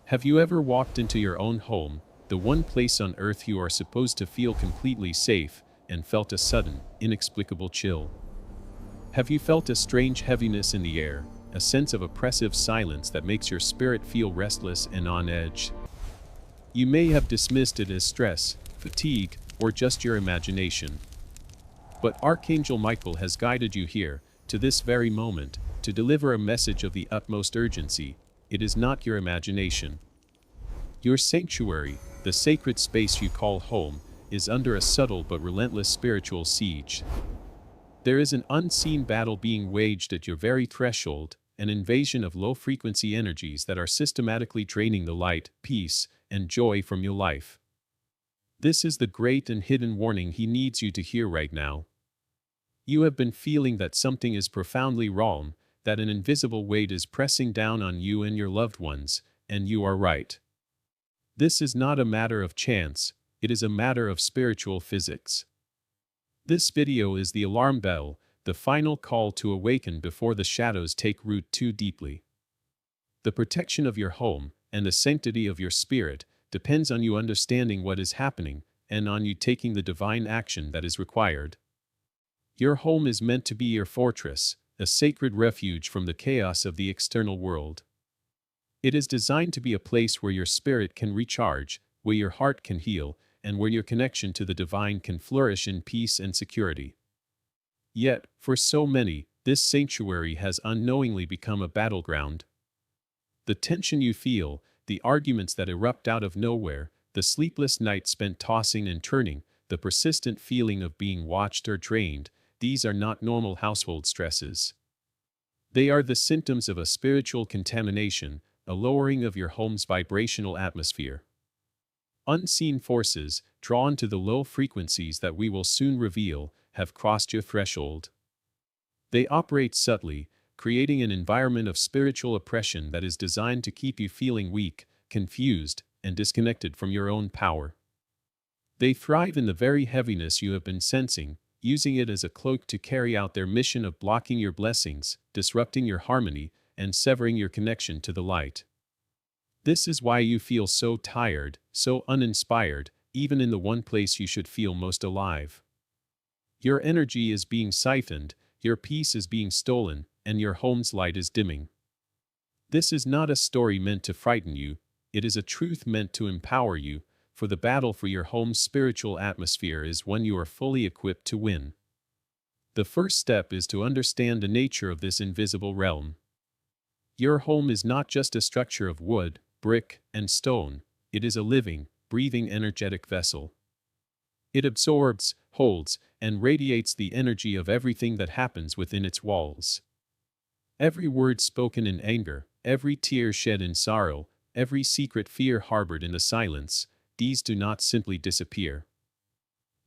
Have you ever walked into your own home, the one place on earth you are supposed to feel completely safe, and felt a sudden, inexplicable chill? Have you felt a strange heaviness in the air, a sense of oppressive silence that makes your spirit feel restless and on edge? You may have dismissed it as stress, fatigue, or just your imagination. But Archangel Michael has guided you here, to this very moment, to deliver a message of the utmost urgency. It is not your imagination. Your sanctuary, the sacred space you call home, is under a subtle but relentless spiritual siege. There is an unseen battle being waged at your very threshold, an invasion of low-frequency energies that are systematically draining the light, peace, and joy from your life. This is the great and hidden warning he needs you to hear right now. You have been feeling that something is profoundly wrong, that an invisible weight is pressing down on you and your loved ones, and you are right. This is not a matter of chance, it is a matter of spiritual physics. This video is the alarm bell, the final call to awaken before the shadows take root too deeply. The protection of your home, and the sanctity of your spirit, depends on you understanding what is happening, and on you taking the divine action that is required. Your home is meant to be your fortress, a sacred refuge from the chaos of the external world. It is designed to be a place where your spirit can recharge, where your heart can heal, and where your connection to the divine can flourish in peace and security. Yet, for so many, this sanctuary has unknowingly become a battleground. The tension you feel, the arguments that erupt out of nowhere, the sleepless nights spent tossing and turning, the persistent feeling of being watched or drained, these are not normal household stresses. They are the symptoms of a spiritual contamination, a lowering of your home's vibrational atmosphere. Unseen forces, drawn to the low frequencies that we will soon reveal, have crossed your threshold. They operate subtly, creating an environment of spiritual oppression that is designed to keep you feeling weak, confused, and disconnected from your own power. They thrive in the very heaviness you have been sensing, using it as a cloak to carry out their mission of blocking your blessings, disrupting your harmony, and severing your connection to the light. This is why you feel so tired, so uninspired, even in the one place you should feel most alive. Your energy is being siphoned, your peace is being stolen, and your home's light is dimming. This is not a story meant to frighten you, it is a truth meant to empower you, for the battle for your home's spiritual atmosphere is one you are fully equipped to win. The first step is to understand the nature of this invisible realm. Your home is not just a structure of wood, brick, and stone, it is a living, breathing energetic vessel. It absorbs, holds, and radiates the energy of everything that happens within its walls. Every word spoken in anger, every tear shed in sorrow, every secret fear harbored in the silence, these do not simply disappear.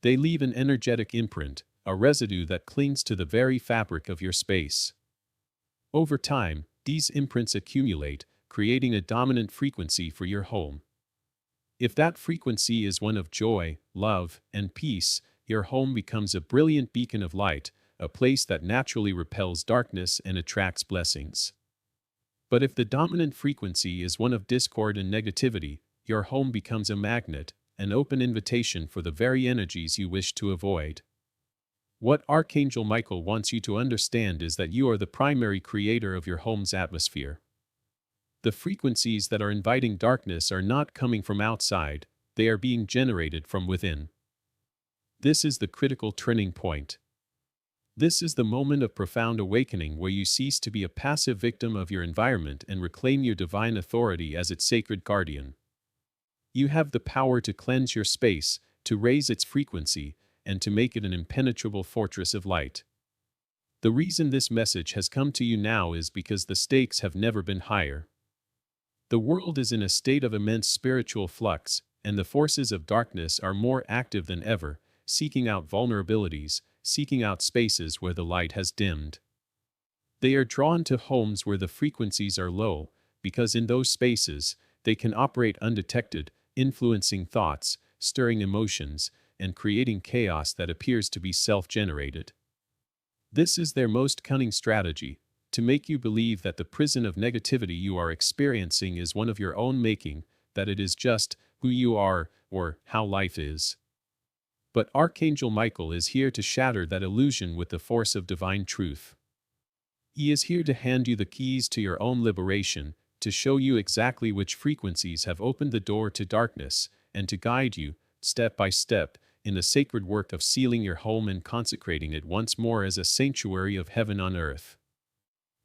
They leave an energetic imprint, a residue that clings to the very fabric of your space. Over time, these imprints accumulate, creating a dominant frequency for your home. If that frequency is one of joy, love, and peace, your home becomes a brilliant beacon of light, a place that naturally repels darkness and attracts blessings. But if the dominant frequency is one of discord and negativity, your home becomes a magnet, an open invitation for the very energies you wish to avoid. What Archangel Michael wants you to understand is that you are the primary creator of your home's atmosphere. The frequencies that are inviting darkness are not coming from outside, they are being generated from within. This is the critical turning point. This is the moment of profound awakening where you cease to be a passive victim of your environment and reclaim your divine authority as its sacred guardian. You have the power to cleanse your space, to raise its frequency, and to make it an impenetrable fortress of light. The reason this message has come to you now is because the stakes have never been higher. The world is in a state of immense spiritual flux, and the forces of darkness are more active than ever, seeking out vulnerabilities, seeking out spaces where the light has dimmed. They are drawn to homes where the frequencies are low, because in those spaces, they can operate undetected, influencing thoughts, stirring emotions, and creating chaos that appears to be self-generated. This is their most cunning strategy, to make you believe that the prison of negativity you are experiencing is one of your own making, that it is just who you are or how life is. But Archangel Michael is here to shatter that illusion with the force of divine truth. He is here to hand you the keys to your own liberation, to show you exactly which frequencies have opened the door to darkness, and to guide you, step by step, in the sacred work of sealing your home and consecrating it once more as a sanctuary of heaven on earth.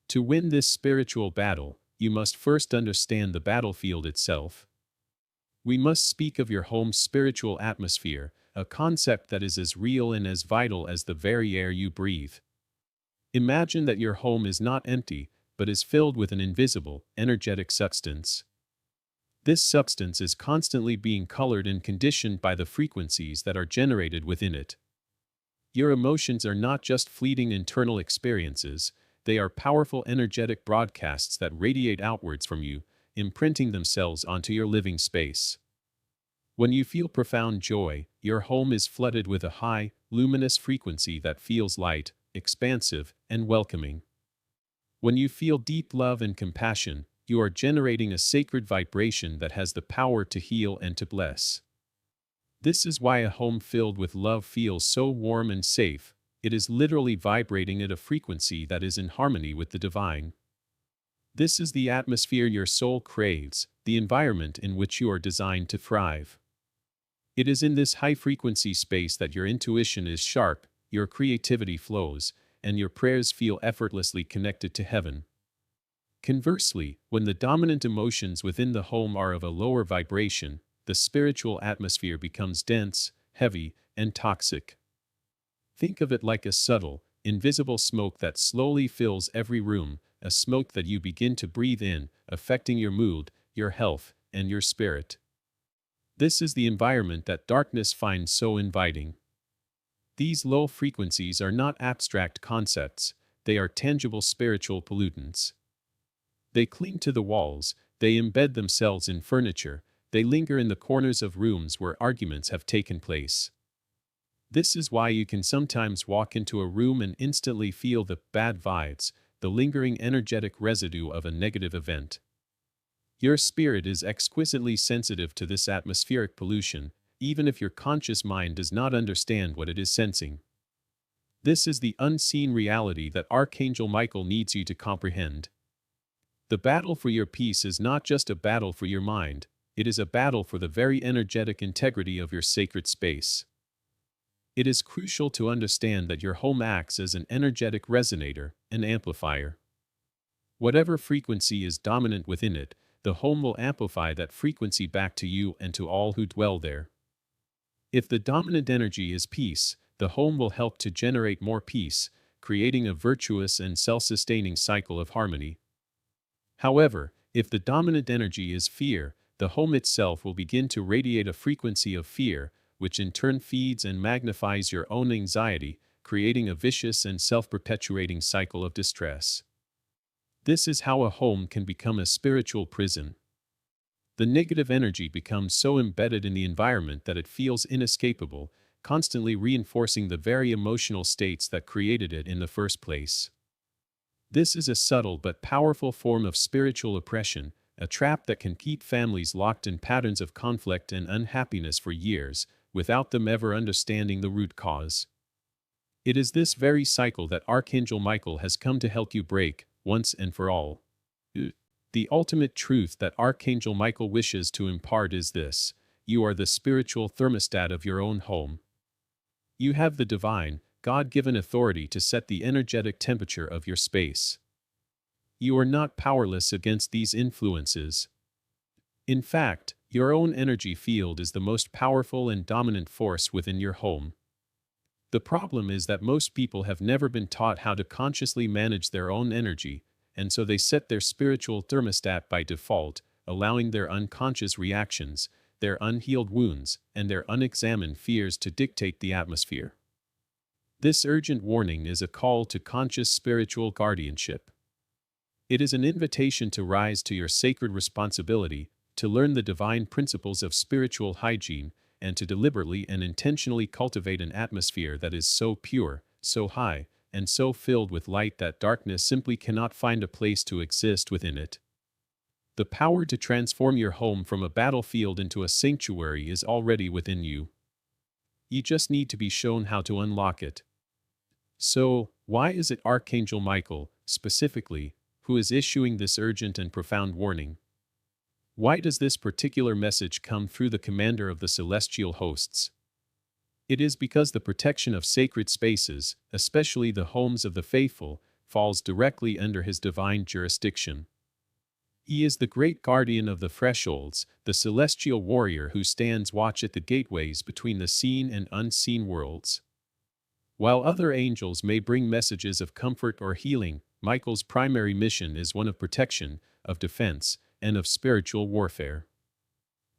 To win this spiritual battle, you must first understand the battlefield itself. We must speak of your home's spiritual atmosphere, a concept that is as real and as vital as the very air you breathe. Imagine that your home is not empty, but is filled with an invisible, energetic substance. This substance is constantly being colored and conditioned by the frequencies that are generated within it. Your emotions are not just fleeting internal experiences, they are powerful energetic broadcasts that radiate outwards from you, imprinting themselves onto your living space. When you feel profound joy, your home is flooded with a high, luminous frequency that feels light, expansive, and welcoming. When you feel deep love and compassion, you are generating a sacred vibration that has the power to heal and to bless. This is why a home filled with love feels so warm and safe. It is literally vibrating at a frequency that is in harmony with the divine. This is the atmosphere your soul craves, the environment in which you are designed to thrive. It is in this high-frequency space that your intuition is sharp, your creativity flows, and your prayers feel effortlessly connected to heaven. Conversely, when the dominant emotions within the home are of a lower vibration, the spiritual atmosphere becomes dense, heavy, and toxic. Think of it like a subtle, invisible smoke that slowly fills every room, a smoke that you begin to breathe in, affecting your mood, your health, and your spirit. This is the environment that darkness finds so inviting. These low frequencies are not abstract concepts, they are tangible spiritual pollutants. They cling to the walls, they embed themselves in furniture, they linger in the corners of rooms where arguments have taken place. This is why you can sometimes walk into a room and instantly feel the bad vibes, the lingering energetic residue of a negative event. Your spirit is exquisitely sensitive to this atmospheric pollution, even if your conscious mind does not understand what it is sensing. This is the unseen reality that Archangel Michael needs you to comprehend. The battle for your peace is not just a battle for your mind, it is a battle for the very energetic integrity of your sacred space. It is crucial to understand that your home acts as an energetic resonator, an amplifier. Whatever frequency is dominant within it, the home will amplify that frequency back to you and to all who dwell there. If the dominant energy is peace, the home will help to generate more peace, creating a virtuous and self-sustaining cycle of harmony. However, if the dominant energy is fear, the home itself will begin to radiate a frequency of fear, which in turn feeds and magnifies your own anxiety, creating a vicious and self-perpetuating cycle of distress. This is how a home can become a spiritual prison. The negative energy becomes so embedded in the environment that it feels inescapable, constantly reinforcing the very emotional states that created it in the first place. This is a subtle but powerful form of spiritual oppression, a trap that can keep families locked in patterns of conflict and unhappiness for years, without them ever understanding the root cause. It is this very cycle that Archangel Michael has come to help you break, once and for all. The ultimate truth that Archangel Michael wishes to impart is this: you are the spiritual thermostat of your own home. You have the divine, God-given authority to set the energetic temperature of your space. You are not powerless against these influences. In fact, your own energy field is the most powerful and dominant force within your home. The problem is that most people have never been taught how to consciously manage their own energy, and so they set their spiritual thermostat by default, allowing their unconscious reactions, their unhealed wounds, and their unexamined fears to dictate the atmosphere. This urgent warning is a call to conscious spiritual guardianship. It is an invitation to rise to your sacred responsibility, to learn the divine principles of spiritual hygiene, and to deliberately and intentionally cultivate an atmosphere that is so pure, so high, and so filled with light that darkness simply cannot find a place to exist within it. The power to transform your home from a battlefield into a sanctuary is already within you. You just need to be shown how to unlock it. So, why is it Archangel Michael, specifically, who is issuing this urgent and profound warning? Why does this particular message come through the commander of the celestial hosts? It is because the protection of sacred spaces, especially the homes of the faithful, falls directly under his divine jurisdiction. He is the great guardian of the thresholds, the celestial warrior who stands watch at the gateways between the seen and unseen worlds. While other angels may bring messages of comfort or healing, Michael's primary mission is one of protection, of defense, and of spiritual warfare.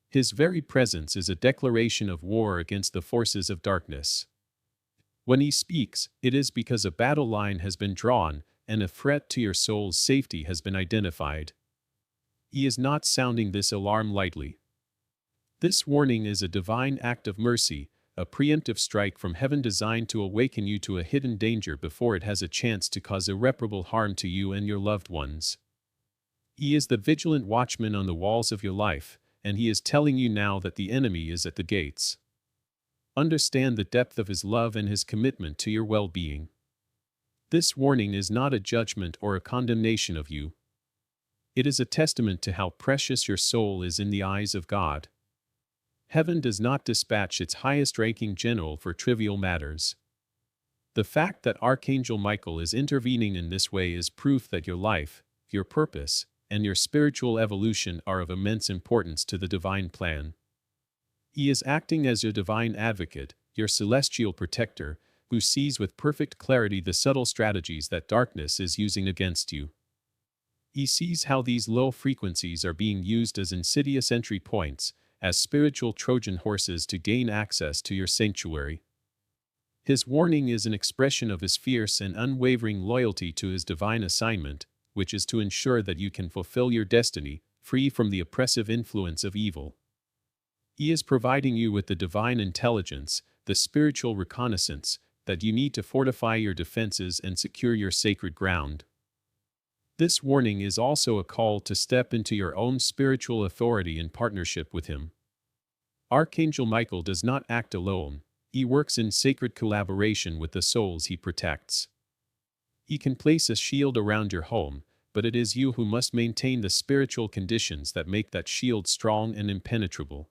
His very presence is a declaration of war against the forces of darkness. When he speaks, it is because a battle line has been drawn, and a threat to your soul's safety has been identified. He is not sounding this alarm lightly. This warning is a divine act of mercy, a preemptive strike from heaven designed to awaken you to a hidden danger before it has a chance to cause irreparable harm to you and your loved ones. He is the vigilant watchman on the walls of your life, and he is telling you now that the enemy is at the gates. Understand the depth of his love and his commitment to your well-being. This warning is not a judgment or a condemnation of you. It is a testament to how precious your soul is in the eyes of God. Heaven does not dispatch its highest-ranking general for trivial matters. The fact that Archangel Michael is intervening in this way is proof that your life, your purpose, and your spiritual evolution are of immense importance to the divine plan. He is acting as your divine advocate, your celestial protector, who sees with perfect clarity the subtle strategies that darkness is using against you. He sees how these low frequencies are being used as insidious entry points, as spiritual Trojan horses to gain access to your sanctuary. His warning is an expression of his fierce and unwavering loyalty to his divine assignment, which is to ensure that you can fulfill your destiny, free from the oppressive influence of evil. He is providing you with the divine intelligence, the spiritual reconnaissance, that you need to fortify your defenses and secure your sacred ground. This warning is also a call to step into your own spiritual authority in partnership with him. Archangel Michael does not act alone. He works in sacred collaboration with the souls he protects. He can place a shield around your home, but it is you who must maintain the spiritual conditions that make that shield strong and impenetrable.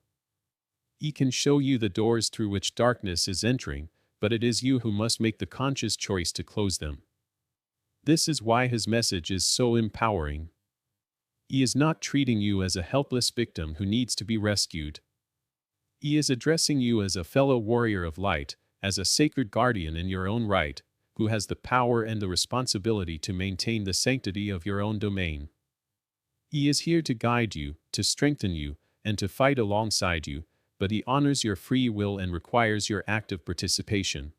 He can show you the doors through which darkness is entering, but it is you who must make the conscious choice to close them. This is why his message is so empowering. He is not treating you as a helpless victim who needs to be rescued. He is addressing you as a fellow warrior of light, as a sacred guardian in your own right, who has the power and the responsibility to maintain the sanctity of your own domain. He is here to guide you, to strengthen you, and to fight alongside you, but he honors your free will and requires your active participation.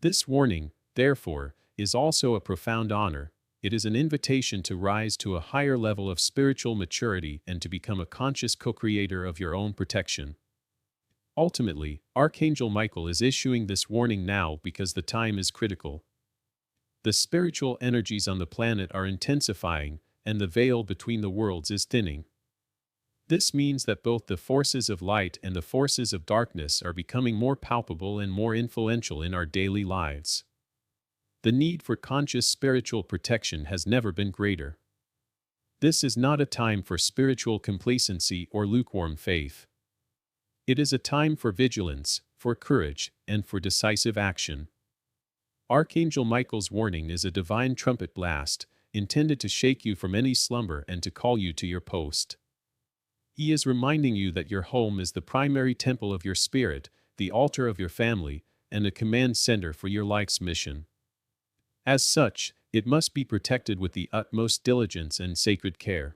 This warning, therefore, is also a profound honor. It is an invitation to rise to a higher level of spiritual maturity and to become a conscious co-creator of your own protection. Ultimately, Archangel Michael is issuing this warning now because the time is critical. The spiritual energies on the planet are intensifying, and the veil between the worlds is thinning. This means that both the forces of light and the forces of darkness are becoming more palpable and more influential in our daily lives. The need for conscious spiritual protection has never been greater. This is not a time for spiritual complacency or lukewarm faith. It is a time for vigilance, for courage, and for decisive action. Archangel Michael's warning is a divine trumpet blast, intended to shake you from any slumber and to call you to your post. He is reminding you that your home is the primary temple of your spirit, the altar of your family, and a command center for your life's mission. As such, it must be protected with the utmost diligence and sacred care.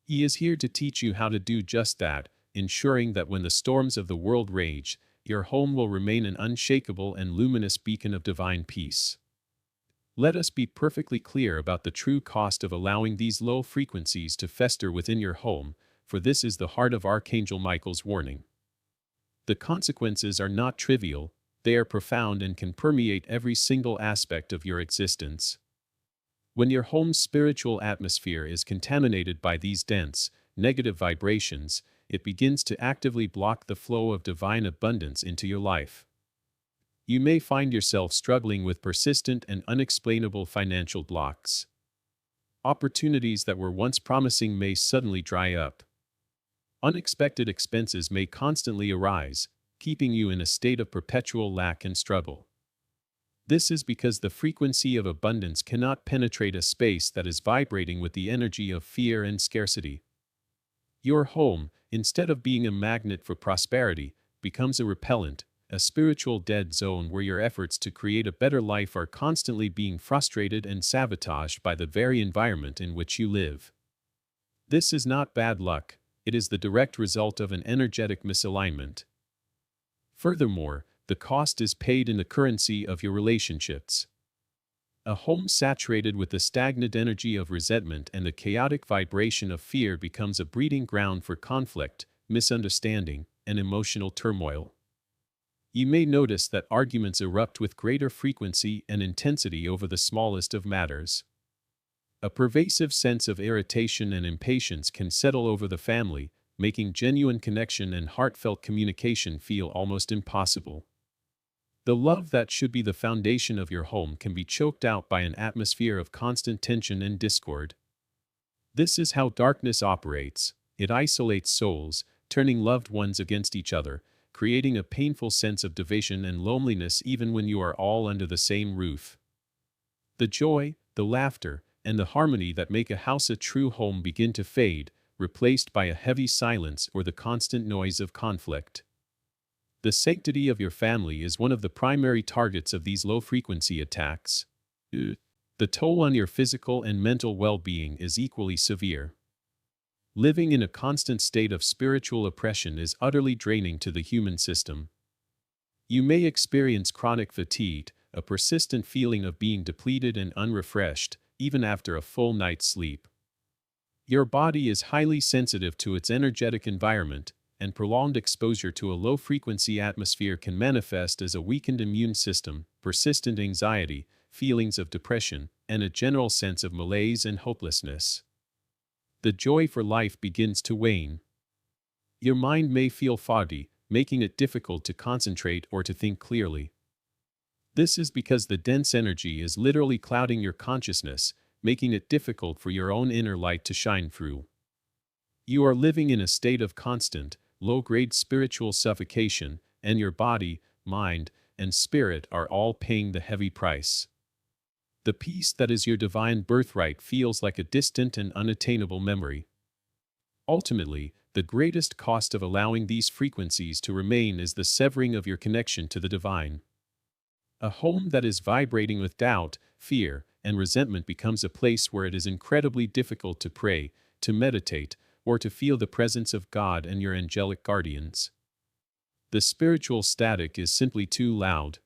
He is here to teach you how to do just that, ensuring that when the storms of the world rage, your home will remain an unshakable and luminous beacon of divine peace. Let us be perfectly clear about the true cost of allowing these low frequencies to fester within your home, for this is the heart of Archangel Michael's warning. The consequences are not trivial. They are profound and can permeate every single aspect of your existence. When your home's spiritual atmosphere is contaminated by these dense, negative vibrations, it begins to actively block the flow of divine abundance into your life. You may find yourself struggling with persistent and unexplainable financial blocks. Opportunities that were once promising may suddenly dry up. Unexpected expenses may constantly arise, keeping you in a state of perpetual lack and struggle. This is because the frequency of abundance cannot penetrate a space that is vibrating with the energy of fear and scarcity. Your home, instead of being a magnet for prosperity, becomes a repellent, a spiritual dead zone where your efforts to create a better life are constantly being frustrated and sabotaged by the very environment in which you live. This is not bad luck, it is the direct result of an energetic misalignment. Furthermore, the cost is paid in the currency of your relationships. A home saturated with the stagnant energy of resentment and the chaotic vibration of fear becomes a breeding ground for conflict, misunderstanding, and emotional turmoil. You may notice that arguments erupt with greater frequency and intensity over the smallest of matters. A pervasive sense of irritation and impatience can settle over the family, making genuine connection and heartfelt communication feel almost impossible. The love that should be the foundation of your home can be choked out by an atmosphere of constant tension and discord. This is how darkness operates. It isolates souls, turning loved ones against each other, creating a painful sense of division and loneliness even when you are all under the same roof. The joy, the laughter, and the harmony that make a house a true home begin to fade, replaced by a heavy silence or the constant noise of conflict. The sanctity of your family is one of the primary targets of these low-frequency attacks. The toll on your physical and mental well-being is equally severe. Living in a constant state of spiritual oppression is utterly draining to the human system. You may experience chronic fatigue, a persistent feeling of being depleted and unrefreshed, even after a full night's sleep. Your body is highly sensitive to its energetic environment, and prolonged exposure to a low-frequency atmosphere can manifest as a weakened immune system, persistent anxiety, feelings of depression, and a general sense of malaise and hopelessness. The joy for life begins to wane. Your mind may feel foggy, making it difficult to concentrate or to think clearly. This is because the dense energy is literally clouding your consciousness, making it difficult for your own inner light to shine through. You are living in a state of constant, low-grade spiritual suffocation, and your body, mind, and spirit are all paying the heavy price. The peace that is your divine birthright feels like a distant and unattainable memory. Ultimately, the greatest cost of allowing these frequencies to remain is the severing of your connection to the divine. A home that is vibrating with doubt, fear, and resentment becomes a place where it is incredibly difficult to pray, to meditate, or to feel the presence of God and your angelic guardians. The spiritual static is simply too loud.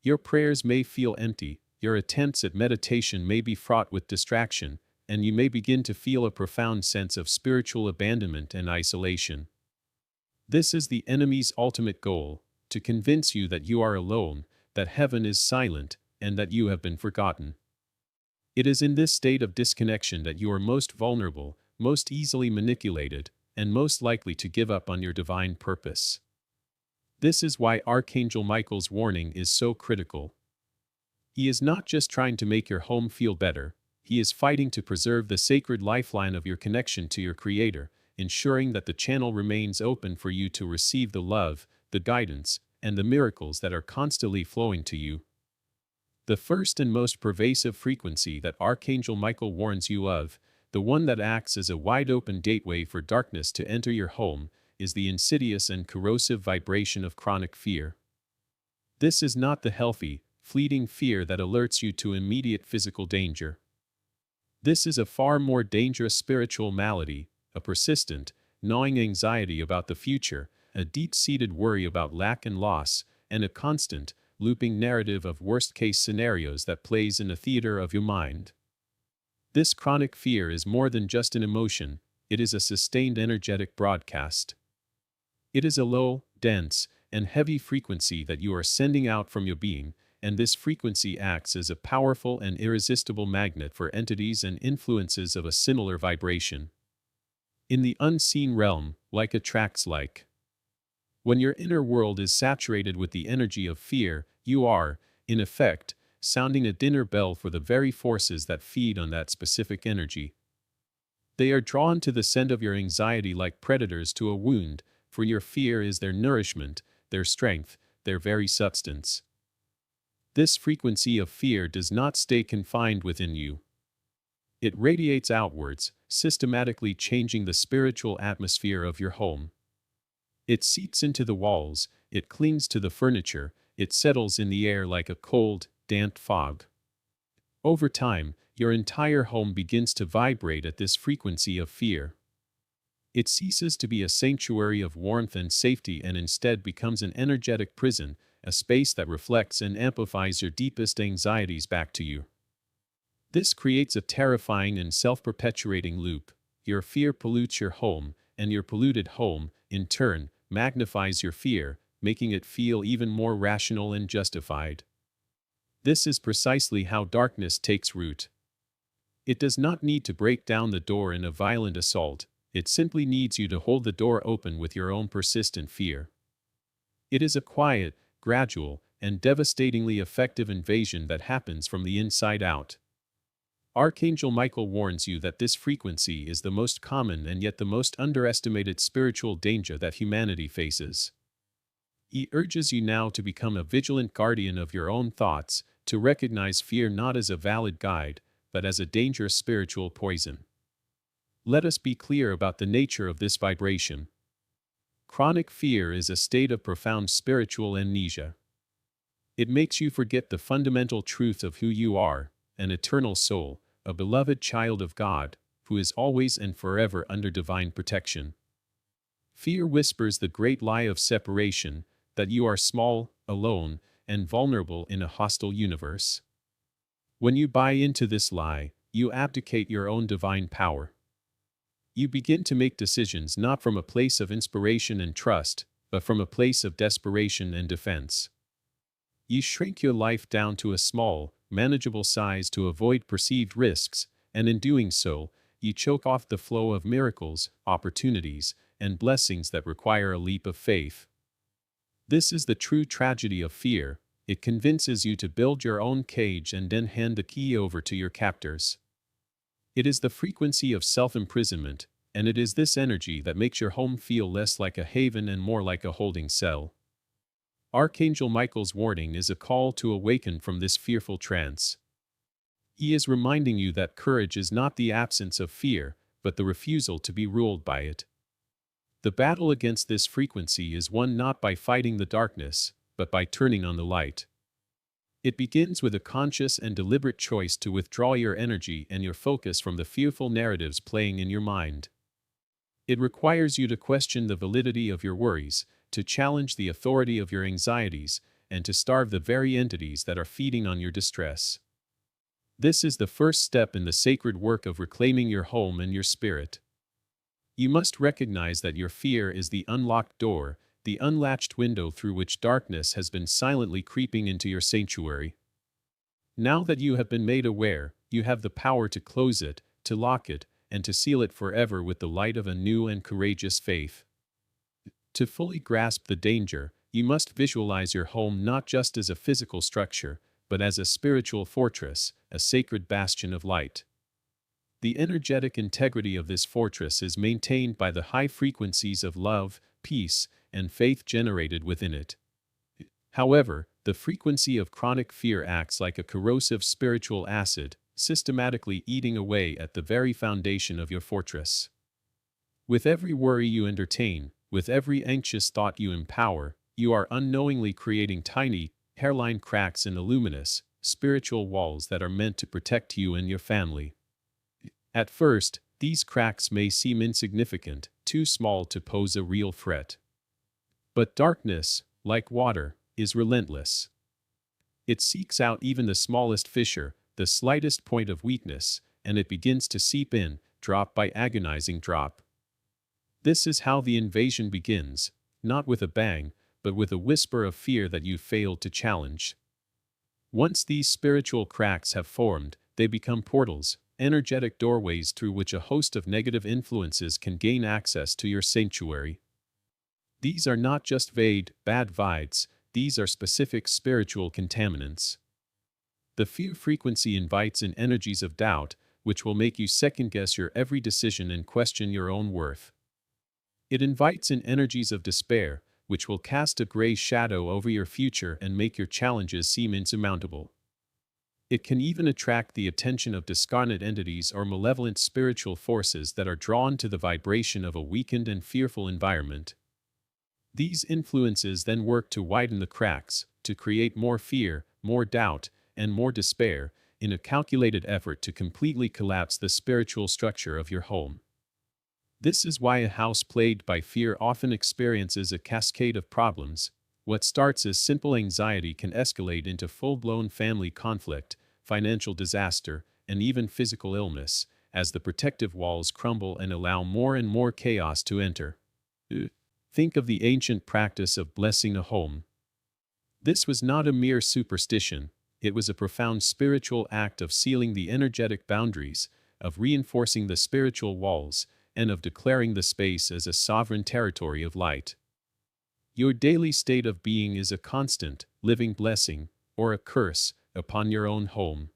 Your prayers may feel empty, your attempts at meditation may be fraught with distraction, and you may begin to feel a profound sense of spiritual abandonment and isolation. This is the enemy's ultimate goal, to convince you that you are alone, that heaven is silent, and that you have been forgotten. It is in this state of disconnection that you are most vulnerable, most easily manipulated, and most likely to give up on your divine purpose. This is why Archangel Michael's warning is so critical. He is not just trying to make your home feel better, he is fighting to preserve the sacred lifeline of your connection to your Creator, ensuring that the channel remains open for you to receive the love, the guidance, and the miracles that are constantly flowing to you. The first and most pervasive frequency that Archangel Michael warns you of, the one that acts as a wide-open gateway for darkness to enter your home, is the insidious and corrosive vibration of chronic fear. This is not the healthy, fleeting fear that alerts you to immediate physical danger. This is a far more dangerous spiritual malady, a persistent, gnawing anxiety about the future, a deep-seated worry about lack and loss, and a constant, looping narrative of worst-case scenarios that plays in the theater of your mind. This chronic fear is more than just an emotion, it is a sustained energetic broadcast. It is a low, dense, and heavy frequency that you are sending out from your being, and this frequency acts as a powerful and irresistible magnet for entities and influences of a similar vibration. In the unseen realm, like attracts like. When your inner world is saturated with the energy of fear, you are, in effect, sounding a dinner bell for the very forces that feed on that specific energy. They are drawn to the scent of your anxiety like predators to a wound, for your fear is their nourishment, their strength, their very substance. This frequency of fear does not stay confined within you. It radiates outwards, systematically changing the spiritual atmosphere of your home. It seeps into the walls, it clings to the furniture, it settles in the air like a cold, damp fog. Over time, your entire home begins to vibrate at this frequency of fear. It ceases to be a sanctuary of warmth and safety and instead becomes an energetic prison, a space that reflects and amplifies your deepest anxieties back to you. This creates a terrifying and self-perpetuating loop. Your fear pollutes your home, and your polluted home, in turn, magnifies your fear, making it feel even more rational and justified. This is precisely how darkness takes root. It does not need to break down the door in a violent assault, it simply needs you to hold the door open with your own persistent fear. It is a quiet, gradual, and devastatingly effective invasion that happens from the inside out. Archangel Michael warns you that this frequency is the most common and yet the most underestimated spiritual danger that humanity faces. He urges you now to become a vigilant guardian of your own thoughts, to recognize fear not as a valid guide, but as a dangerous spiritual poison. Let us be clear about the nature of this vibration. Chronic fear is a state of profound spiritual amnesia. It makes you forget the fundamental truth of who you are, an eternal soul, a beloved child of God, who is always and forever under divine protection. Fear whispers the great lie of separation, that you are small, alone, and vulnerable in a hostile universe. When you buy into this lie, you abdicate your own divine power. You begin to make decisions not from a place of inspiration and trust, but from a place of desperation and defense. You shrink your life down to a small, manageable size to avoid perceived risks, and in doing so, you choke off the flow of miracles, opportunities, and blessings that require a leap of faith. This is the true tragedy of fear. It convinces you to build your own cage and then hand the key over to your captors. It is the frequency of self-imprisonment, and it is this energy that makes your home feel less like a haven and more like a holding cell. Archangel Michael's warning is a call to awaken from this fearful trance. He is reminding you that courage is not the absence of fear, but the refusal to be ruled by it. The battle against this frequency is won not by fighting the darkness, but by turning on the light. It begins with a conscious and deliberate choice to withdraw your energy and your focus from the fearful narratives playing in your mind. It requires you to question the validity of your worries, to challenge the authority of your anxieties, and to starve the very entities that are feeding on your distress. This is the first step in the sacred work of reclaiming your home and your spirit. You must recognize that your fear is the unlocked door, the unlatched window through which darkness has been silently creeping into your sanctuary. Now that you have been made aware, you have the power to close it, to lock it, and to seal it forever with the light of a new and courageous faith. To fully grasp the danger, you must visualize your home not just as a physical structure, but as a spiritual fortress, a sacred bastion of light. The energetic integrity of this fortress is maintained by the high frequencies of love, peace, and faith generated within it. However, the frequency of chronic fear acts like a corrosive spiritual acid, systematically eating away at the very foundation of your fortress. With every worry you entertain, with every anxious thought you empower, you are unknowingly creating tiny, hairline cracks in the luminous, spiritual walls that are meant to protect you and your family. At first, these cracks may seem insignificant, too small to pose a real threat. But darkness, like water, is relentless. It seeks out even the smallest fissure, the slightest point of weakness, and it begins to seep in, drop by agonizing drop. This is how the invasion begins, not with a bang, but with a whisper of fear that you failed to challenge. Once these spiritual cracks have formed, they become portals, energetic doorways through which a host of negative influences can gain access to your sanctuary. These are not just vague, bad vibes, these are specific spiritual contaminants. The fear frequency invites in energies of doubt, which will make you second-guess your every decision and question your own worth. It invites in energies of despair, which will cast a gray shadow over your future and make your challenges seem insurmountable. It can even attract the attention of discarnate entities or malevolent spiritual forces that are drawn to the vibration of a weakened and fearful environment. These influences then work to widen the cracks, to create more fear, more doubt, and more despair, in a calculated effort to completely collapse the spiritual structure of your home. This is why a house plagued by fear often experiences a cascade of problems. What starts as simple anxiety can escalate into full-blown family conflict, financial disaster, and even physical illness, as the protective walls crumble and allow more and more chaos to enter. Think of the ancient practice of blessing a home. This was not a mere superstition. It was a profound spiritual act of sealing the energetic boundaries, of reinforcing the spiritual walls, and of declaring the space as a sovereign territory of light. Your daily state of being is a constant, living blessing, or a curse, upon your own home.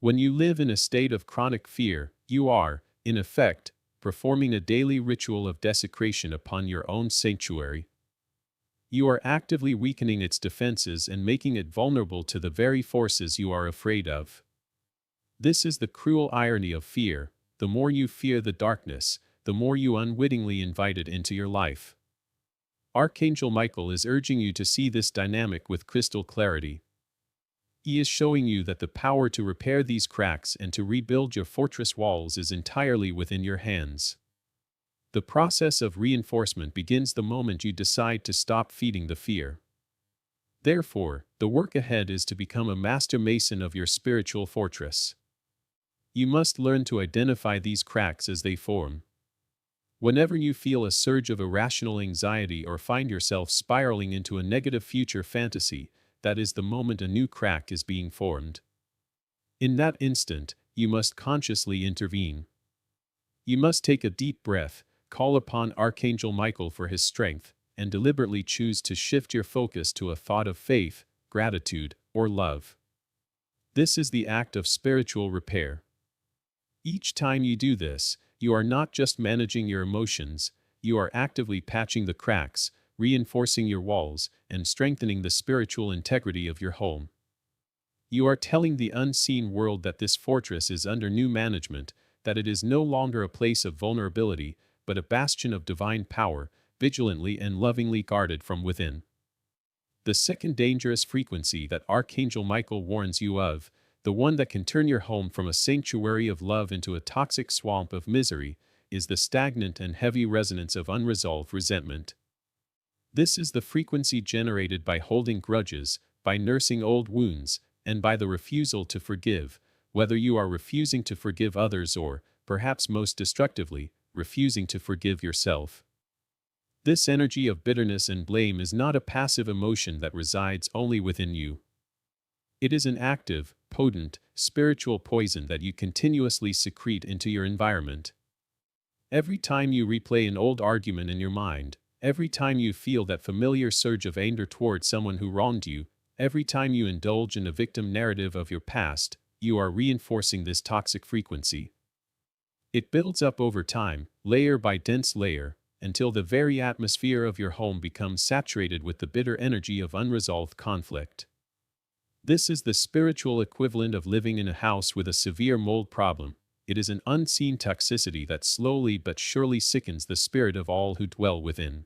When you live in a state of chronic fear, you are, in effect, performing a daily ritual of desecration upon your own sanctuary. You are actively weakening its defenses and making it vulnerable to the very forces you are afraid of. This is the cruel irony of fear. The more you fear the darkness, the more you unwittingly invite it into your life. Archangel Michael is urging you to see this dynamic with crystal clarity. He is showing you that the power to repair these cracks and to rebuild your fortress walls is entirely within your hands. The process of reinforcement begins the moment you decide to stop feeding the fear. Therefore, the work ahead is to become a master mason of your spiritual fortress. You must learn to identify these cracks as they form. Whenever you feel a surge of irrational anxiety or find yourself spiraling into a negative future fantasy, that is the moment a new crack is being formed. In that instant, you must consciously intervene. You must take a deep breath, call upon Archangel Michael for his strength, and deliberately choose to shift your focus to a thought of faith, gratitude, or love. This is the act of spiritual repair. Each time you do this, you are not just managing your emotions, you are actively patching the cracks, reinforcing your walls, and strengthening the spiritual integrity of your home. You are telling the unseen world that this fortress is under new management, that it is no longer a place of vulnerability, but a bastion of divine power, vigilantly and lovingly guarded from within. The second dangerous frequency that Archangel Michael warns you of, the one that can turn your home from a sanctuary of love into a toxic swamp of misery, is the stagnant and heavy resonance of unresolved resentment. This is the frequency generated by holding grudges, by nursing old wounds, and by the refusal to forgive, whether you are refusing to forgive others or, perhaps most destructively, refusing to forgive yourself. This energy of bitterness and blame is not a passive emotion that resides only within you. It is an active, potent, spiritual poison that you continuously secrete into your environment. Every time you replay an old argument in your mind, every time you feel that familiar surge of anger toward someone who wronged you, every time you indulge in a victim narrative of your past, you are reinforcing this toxic frequency. It builds up over time, layer by dense layer, until the very atmosphere of your home becomes saturated with the bitter energy of unresolved conflict. This is the spiritual equivalent of living in a house with a severe mold problem. It is an unseen toxicity that slowly but surely sickens the spirit of all who dwell within.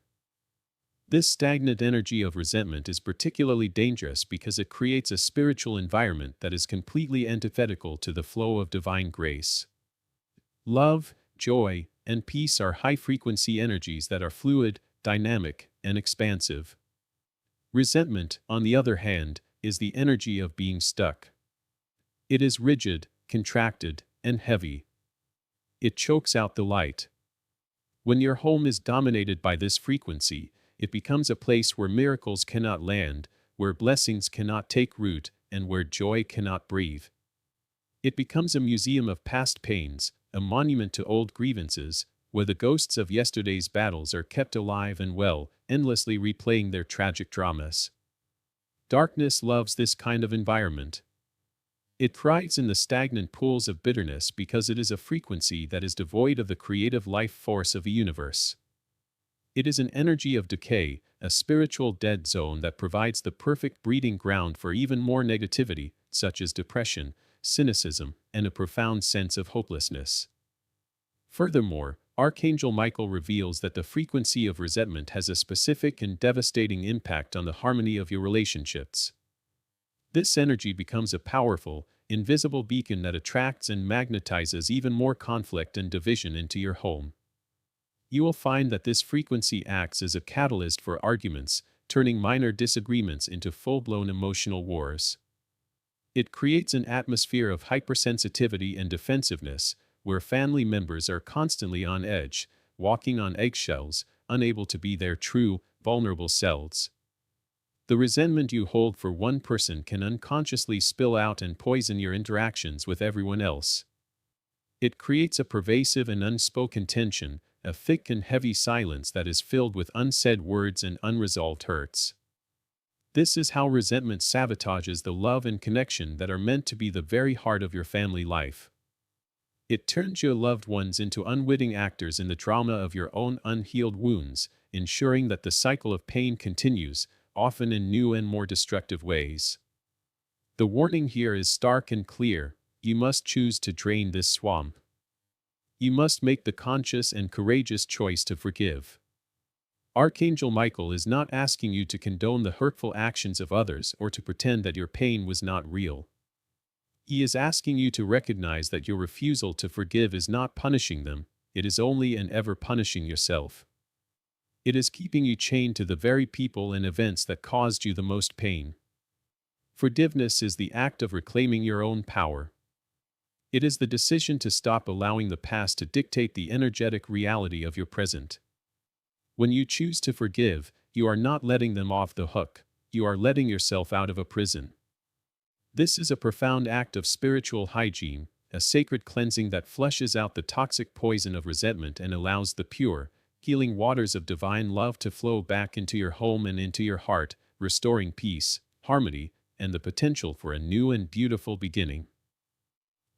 This stagnant energy of resentment is particularly dangerous because it creates a spiritual environment that is completely antithetical to the flow of divine grace. Love, joy, and peace are high-frequency energies that are fluid, dynamic, and expansive. Resentment, on the other hand, is the energy of being stuck. It is rigid, contracted, and heavy. It chokes out the light. When your home is dominated by this frequency, it becomes a place where miracles cannot land, where blessings cannot take root, and where joy cannot breathe. It becomes a museum of past pains, a monument to old grievances, where the ghosts of yesterday's battles are kept alive and well, endlessly replaying their tragic dramas. Darkness loves this kind of environment. It thrives in the stagnant pools of bitterness because it is a frequency that is devoid of the creative life force of the universe. It is an energy of decay, a spiritual dead zone that provides the perfect breeding ground for even more negativity, such as depression, cynicism, and a profound sense of hopelessness. Furthermore, Archangel Michael reveals that the frequency of resentment has a specific and devastating impact on the harmony of your relationships. This energy becomes a powerful, invisible beacon that attracts and magnetizes even more conflict and division into your home. You will find that this frequency acts as a catalyst for arguments, turning minor disagreements into full-blown emotional wars. It creates an atmosphere of hypersensitivity and defensiveness, where family members are constantly on edge, walking on eggshells, unable to be their true, vulnerable selves. The resentment you hold for one person can unconsciously spill out and poison your interactions with everyone else. It creates a pervasive and unspoken tension, a thick and heavy silence that is filled with unsaid words and unresolved hurts. This is how resentment sabotages the love and connection that are meant to be the very heart of your family life. It turns your loved ones into unwitting actors in the drama of your own unhealed wounds, ensuring that the cycle of pain continues, often in new and more destructive ways. The warning here is stark and clear: you must choose to drain this swamp. You must make the conscious and courageous choice to forgive. Archangel Michael is not asking you to condone the hurtful actions of others or to pretend that your pain was not real. He is asking you to recognize that your refusal to forgive is not punishing them, it is only and ever punishing yourself. It is keeping you chained to the very people and events that caused you the most pain. Forgiveness is the act of reclaiming your own power. It is the decision to stop allowing the past to dictate the energetic reality of your present. When you choose to forgive, you are not letting them off the hook, you are letting yourself out of a prison. This is a profound act of spiritual hygiene, a sacred cleansing that flushes out the toxic poison of resentment and allows the pure, healing waters of divine love to flow back into your home and into your heart, restoring peace, harmony, and the potential for a new and beautiful beginning.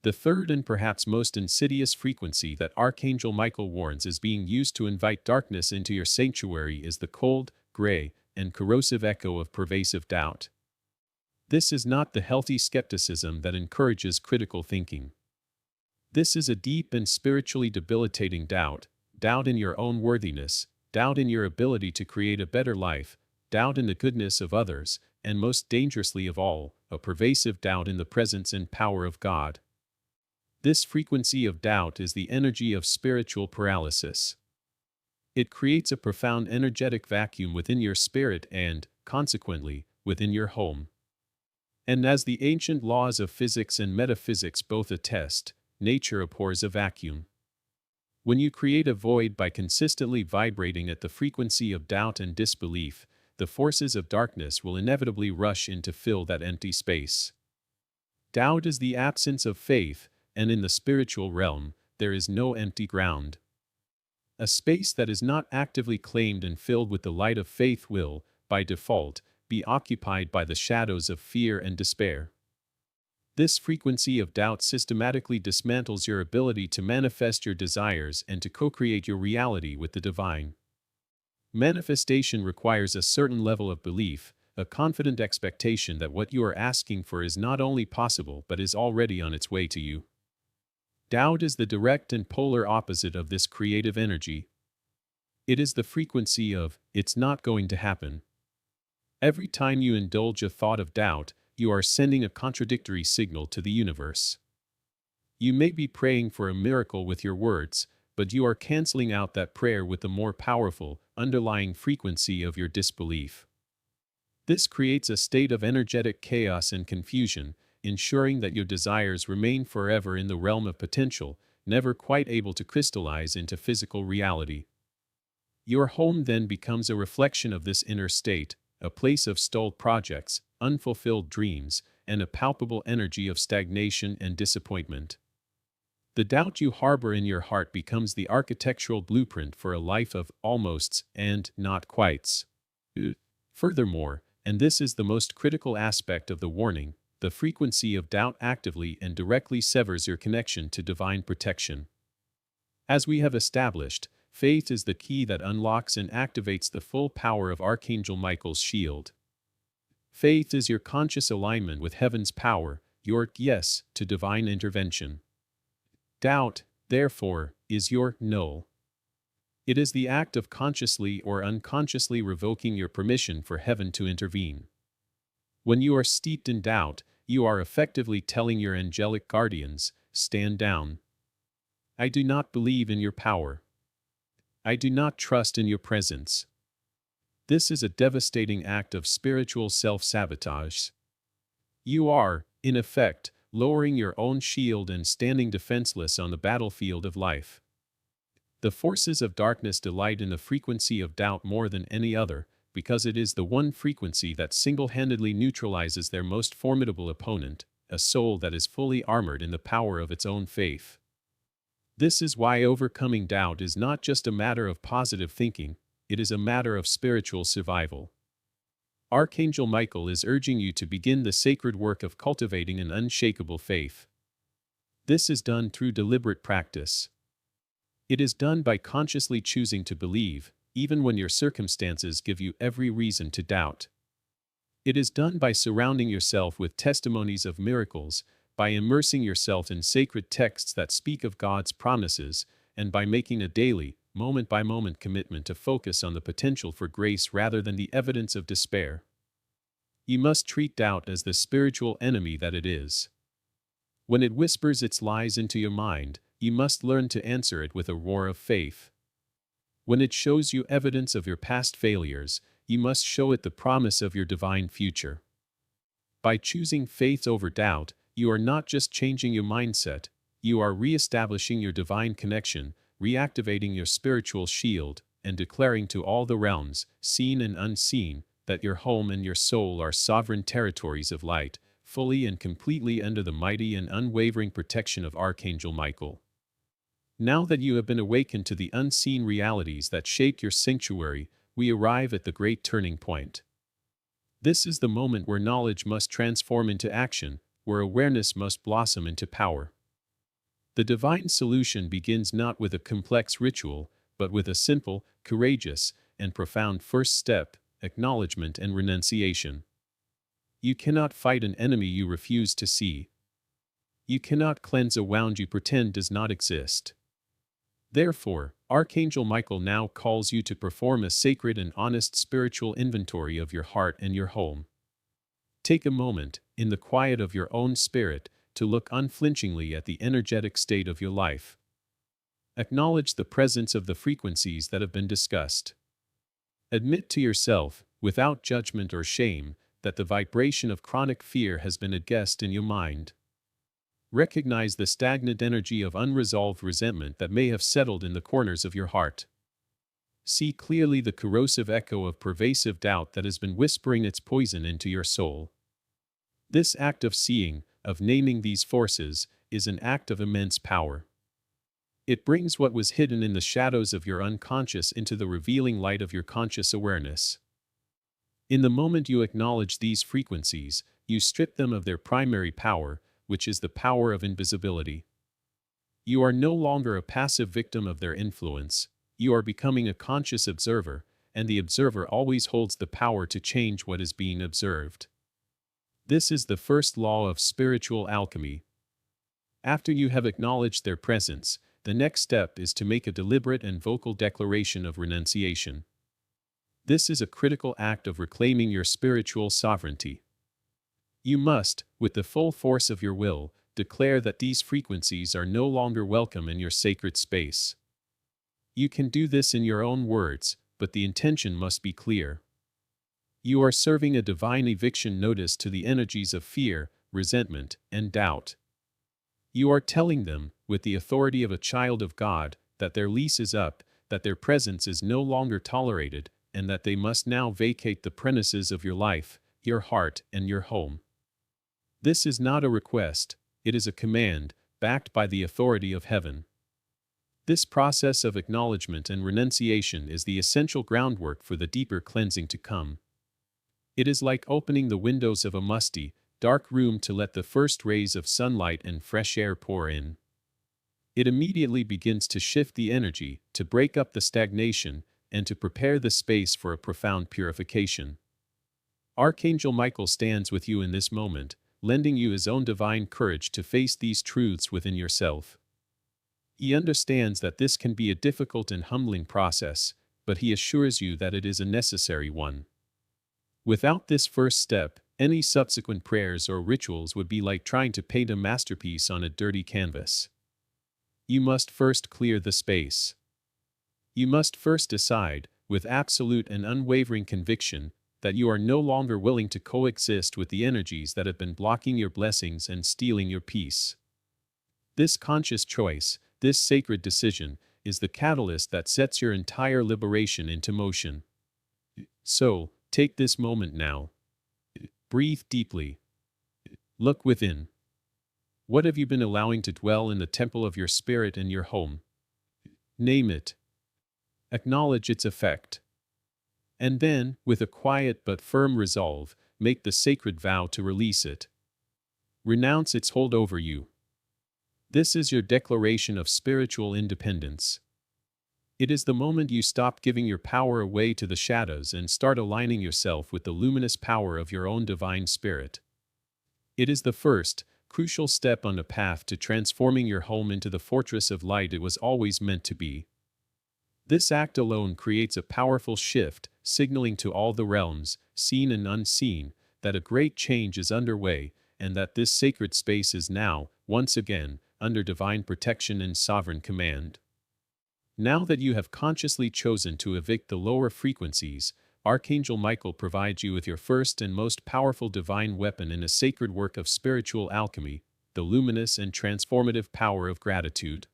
The third and perhaps most insidious frequency that Archangel Michael warns is being used to invite darkness into your sanctuary is the cold, gray, and corrosive echo of pervasive doubt. This is not the healthy skepticism that encourages critical thinking. This is a deep and spiritually debilitating doubt, doubt in your own worthiness, doubt in your ability to create a better life, doubt in the goodness of others, and most dangerously of all, a pervasive doubt in the presence and power of God. This frequency of doubt is the energy of spiritual paralysis. It creates a profound energetic vacuum within your spirit and, consequently, within your home. And as the ancient laws of physics and metaphysics both attest, nature abhors a vacuum. When you create a void by consistently vibrating at the frequency of doubt and disbelief, the forces of darkness will inevitably rush in to fill that empty space. Doubt is the absence of faith, and in the spiritual realm, there is no empty ground. A space that is not actively claimed and filled with the light of faith will, by default, be occupied by the shadows of fear and despair. This frequency of doubt systematically dismantles your ability to manifest your desires and to co-create your reality with the divine. Manifestation requires a certain level of belief, a confident expectation that what you are asking for is not only possible but is already on its way to you. Doubt is the direct and polar opposite of this creative energy. It is the frequency of, "it's not going to happen." Every time you indulge a thought of doubt, you are sending a contradictory signal to the universe. You may be praying for a miracle with your words, but you are canceling out that prayer with the more powerful, underlying frequency of your disbelief. This creates a state of energetic chaos and confusion, ensuring that your desires remain forever in the realm of potential, never quite able to crystallize into physical reality. Your home then becomes a reflection of this inner state, a place of stalled projects, unfulfilled dreams, and a palpable energy of stagnation and disappointment. The doubt you harbor in your heart becomes the architectural blueprint for a life of almosts and not quites. Furthermore, and this is the most critical aspect of the warning, the frequency of doubt actively and directly severs your connection to divine protection. As we have established, faith is the key that unlocks and activates the full power of Archangel Michael's shield. Faith is your conscious alignment with heaven's power, your yes to divine intervention. Doubt, therefore, is your no. It is the act of consciously or unconsciously revoking your permission for heaven to intervene. When you are steeped in doubt, you are effectively telling your angelic guardians, "Stand down. I do not believe in your power. I do not trust in your presence." This is a devastating act of spiritual self-sabotage. You are, in effect, lowering your own shield and standing defenseless on the battlefield of life. The forces of darkness delight in the frequency of doubt more than any other, because it is the one frequency that single-handedly neutralizes their most formidable opponent, a soul that is fully armored in the power of its own faith. This is why overcoming doubt is not just a matter of positive thinking, it is a matter of spiritual survival. Archangel Michael is urging you to begin the sacred work of cultivating an unshakable faith. This is done through deliberate practice. It is done by consciously choosing to believe, even when your circumstances give you every reason to doubt. It is done by surrounding yourself with testimonies of miracles, by immersing yourself in sacred texts that speak of God's promises, and by making a daily, moment-by-moment commitment to focus on the potential for grace rather than the evidence of despair. You must treat doubt as the spiritual enemy that it is. When it whispers its lies into your mind, you must learn to answer it with a roar of faith. When it shows you evidence of your past failures, you must show it the promise of your divine future. By choosing faith over doubt, you are not just changing your mindset, you are re-establishing your divine connection, reactivating your spiritual shield, and declaring to all the realms, seen and unseen, that your home and your soul are sovereign territories of light, fully and completely under the mighty and unwavering protection of Archangel Michael. Now that you have been awakened to the unseen realities that shape your sanctuary, we arrive at the great turning point. This is the moment where knowledge must transform into action, where awareness must blossom into power. The divine solution begins not with a complex ritual, but with a simple, courageous, and profound first step, acknowledgement and renunciation. You cannot fight an enemy you refuse to see. You cannot cleanse a wound you pretend does not exist. Therefore, Archangel Michael now calls you to perform a sacred and honest spiritual inventory of your heart and your home. Take a moment, in the quiet of your own spirit, to look unflinchingly at the energetic state of your life. Acknowledge the presence of the frequencies that have been discussed. Admit to yourself, without judgment or shame, that the vibration of chronic fear has been a guest in your mind. Recognize the stagnant energy of unresolved resentment that may have settled in the corners of your heart. See clearly the corrosive echo of pervasive doubt that has been whispering its poison into your soul. This act of seeing, of naming these forces, is an act of immense power. It brings what was hidden in the shadows of your unconscious into the revealing light of your conscious awareness. In the moment you acknowledge these frequencies, you strip them of their primary power, which is the power of invisibility. You are no longer a passive victim of their influence, you are becoming a conscious observer, and the observer always holds the power to change what is being observed. This is the first law of spiritual alchemy. After you have acknowledged their presence, the next step is to make a deliberate and vocal declaration of renunciation. This is a critical act of reclaiming your spiritual sovereignty. You must, with the full force of your will, declare that these frequencies are no longer welcome in your sacred space. You can do this in your own words, but the intention must be clear. You are serving a divine eviction notice to the energies of fear, resentment, and doubt. You are telling them, with the authority of a child of God, that their lease is up, that their presence is no longer tolerated, and that they must now vacate the premises of your life, your heart, and your home. This is not a request, it is a command, backed by the authority of heaven. This process of acknowledgement and renunciation is the essential groundwork for the deeper cleansing to come. It is like opening the windows of a musty, dark room to let the first rays of sunlight and fresh air pour in. It immediately begins to shift the energy, to break up the stagnation, and to prepare the space for a profound purification. Archangel Michael stands with you in this moment, lending you his own divine courage to face these truths within yourself. He understands that this can be a difficult and humbling process, but he assures you that it is a necessary one. Without this first step, any subsequent prayers or rituals would be like trying to paint a masterpiece on a dirty canvas. You must first clear the space. You must first decide, with absolute and unwavering conviction, that you are no longer willing to coexist with the energies that have been blocking your blessings and stealing your peace. This conscious choice, this sacred decision, is the catalyst that sets your entire liberation into motion. So, take this moment now. Breathe deeply. Look within. What have you been allowing to dwell in the temple of your spirit and your home? Name it. Acknowledge its effect. And then, with a quiet but firm resolve, make the sacred vow to release it. Renounce its hold over you. This is your declaration of spiritual independence. It is the moment you stop giving your power away to the shadows and start aligning yourself with the luminous power of your own divine spirit. It is the first, crucial step on a path to transforming your home into the fortress of light it was always meant to be. This act alone creates a powerful shift, signaling to all the realms, seen and unseen, that a great change is underway, and that this sacred space is now, once again, under divine protection and sovereign command. Now that you have consciously chosen to evict the lower frequencies, Archangel Michael provides you with your first and most powerful divine weapon in a sacred work of spiritual alchemy, the luminous and transformative power of gratitude.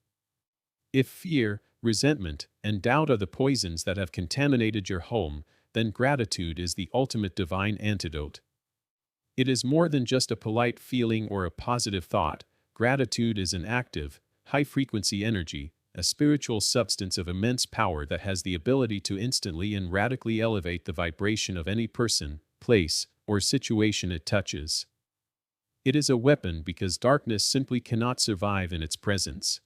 If fear, resentment, and doubt are the poisons that have contaminated your home, then gratitude is the ultimate divine antidote. It is more than just a polite feeling or a positive thought. Gratitude is an active, high-frequency energy, a spiritual substance of immense power that has the ability to instantly and radically elevate the vibration of any person, place, or situation it touches. It is a weapon because darkness simply cannot survive in its presence.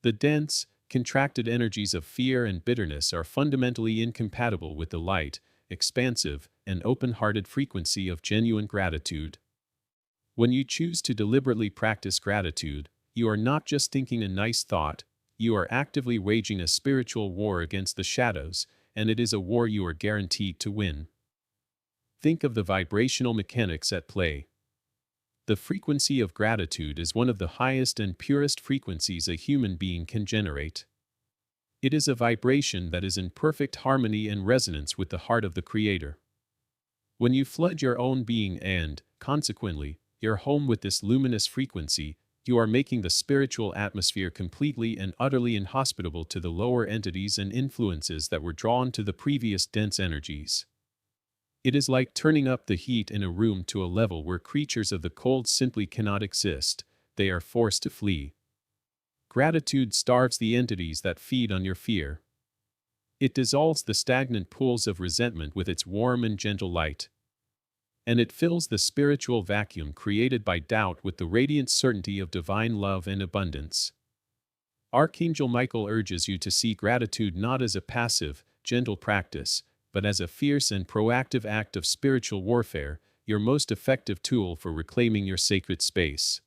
The dense, contracted energies of fear and bitterness are fundamentally incompatible with the light, expansive, and open-hearted frequency of genuine gratitude. When you choose to deliberately practice gratitude, you are not just thinking a nice thought, you are actively waging a spiritual war against the shadows, and it is a war you are guaranteed to win. Think of the vibrational mechanics at play. The frequency of gratitude is one of the highest and purest frequencies a human being can generate. It is a vibration that is in perfect harmony and resonance with the heart of the Creator. When you flood your own being and, consequently, your home with this luminous frequency, you are making the spiritual atmosphere completely and utterly inhospitable to the lower entities and influences that were drawn to the previous dense energies. It is like turning up the heat in a room to a level where creatures of the cold simply cannot exist, they are forced to flee. Gratitude starves the entities that feed on your fear. It dissolves the stagnant pools of resentment with its warm and gentle light. And it fills the spiritual vacuum created by doubt with the radiant certainty of divine love and abundance. Archangel Michael urges you to see gratitude not as a passive, gentle practice, but as a fierce and proactive act of spiritual warfare, your most effective tool for reclaiming your sacred space.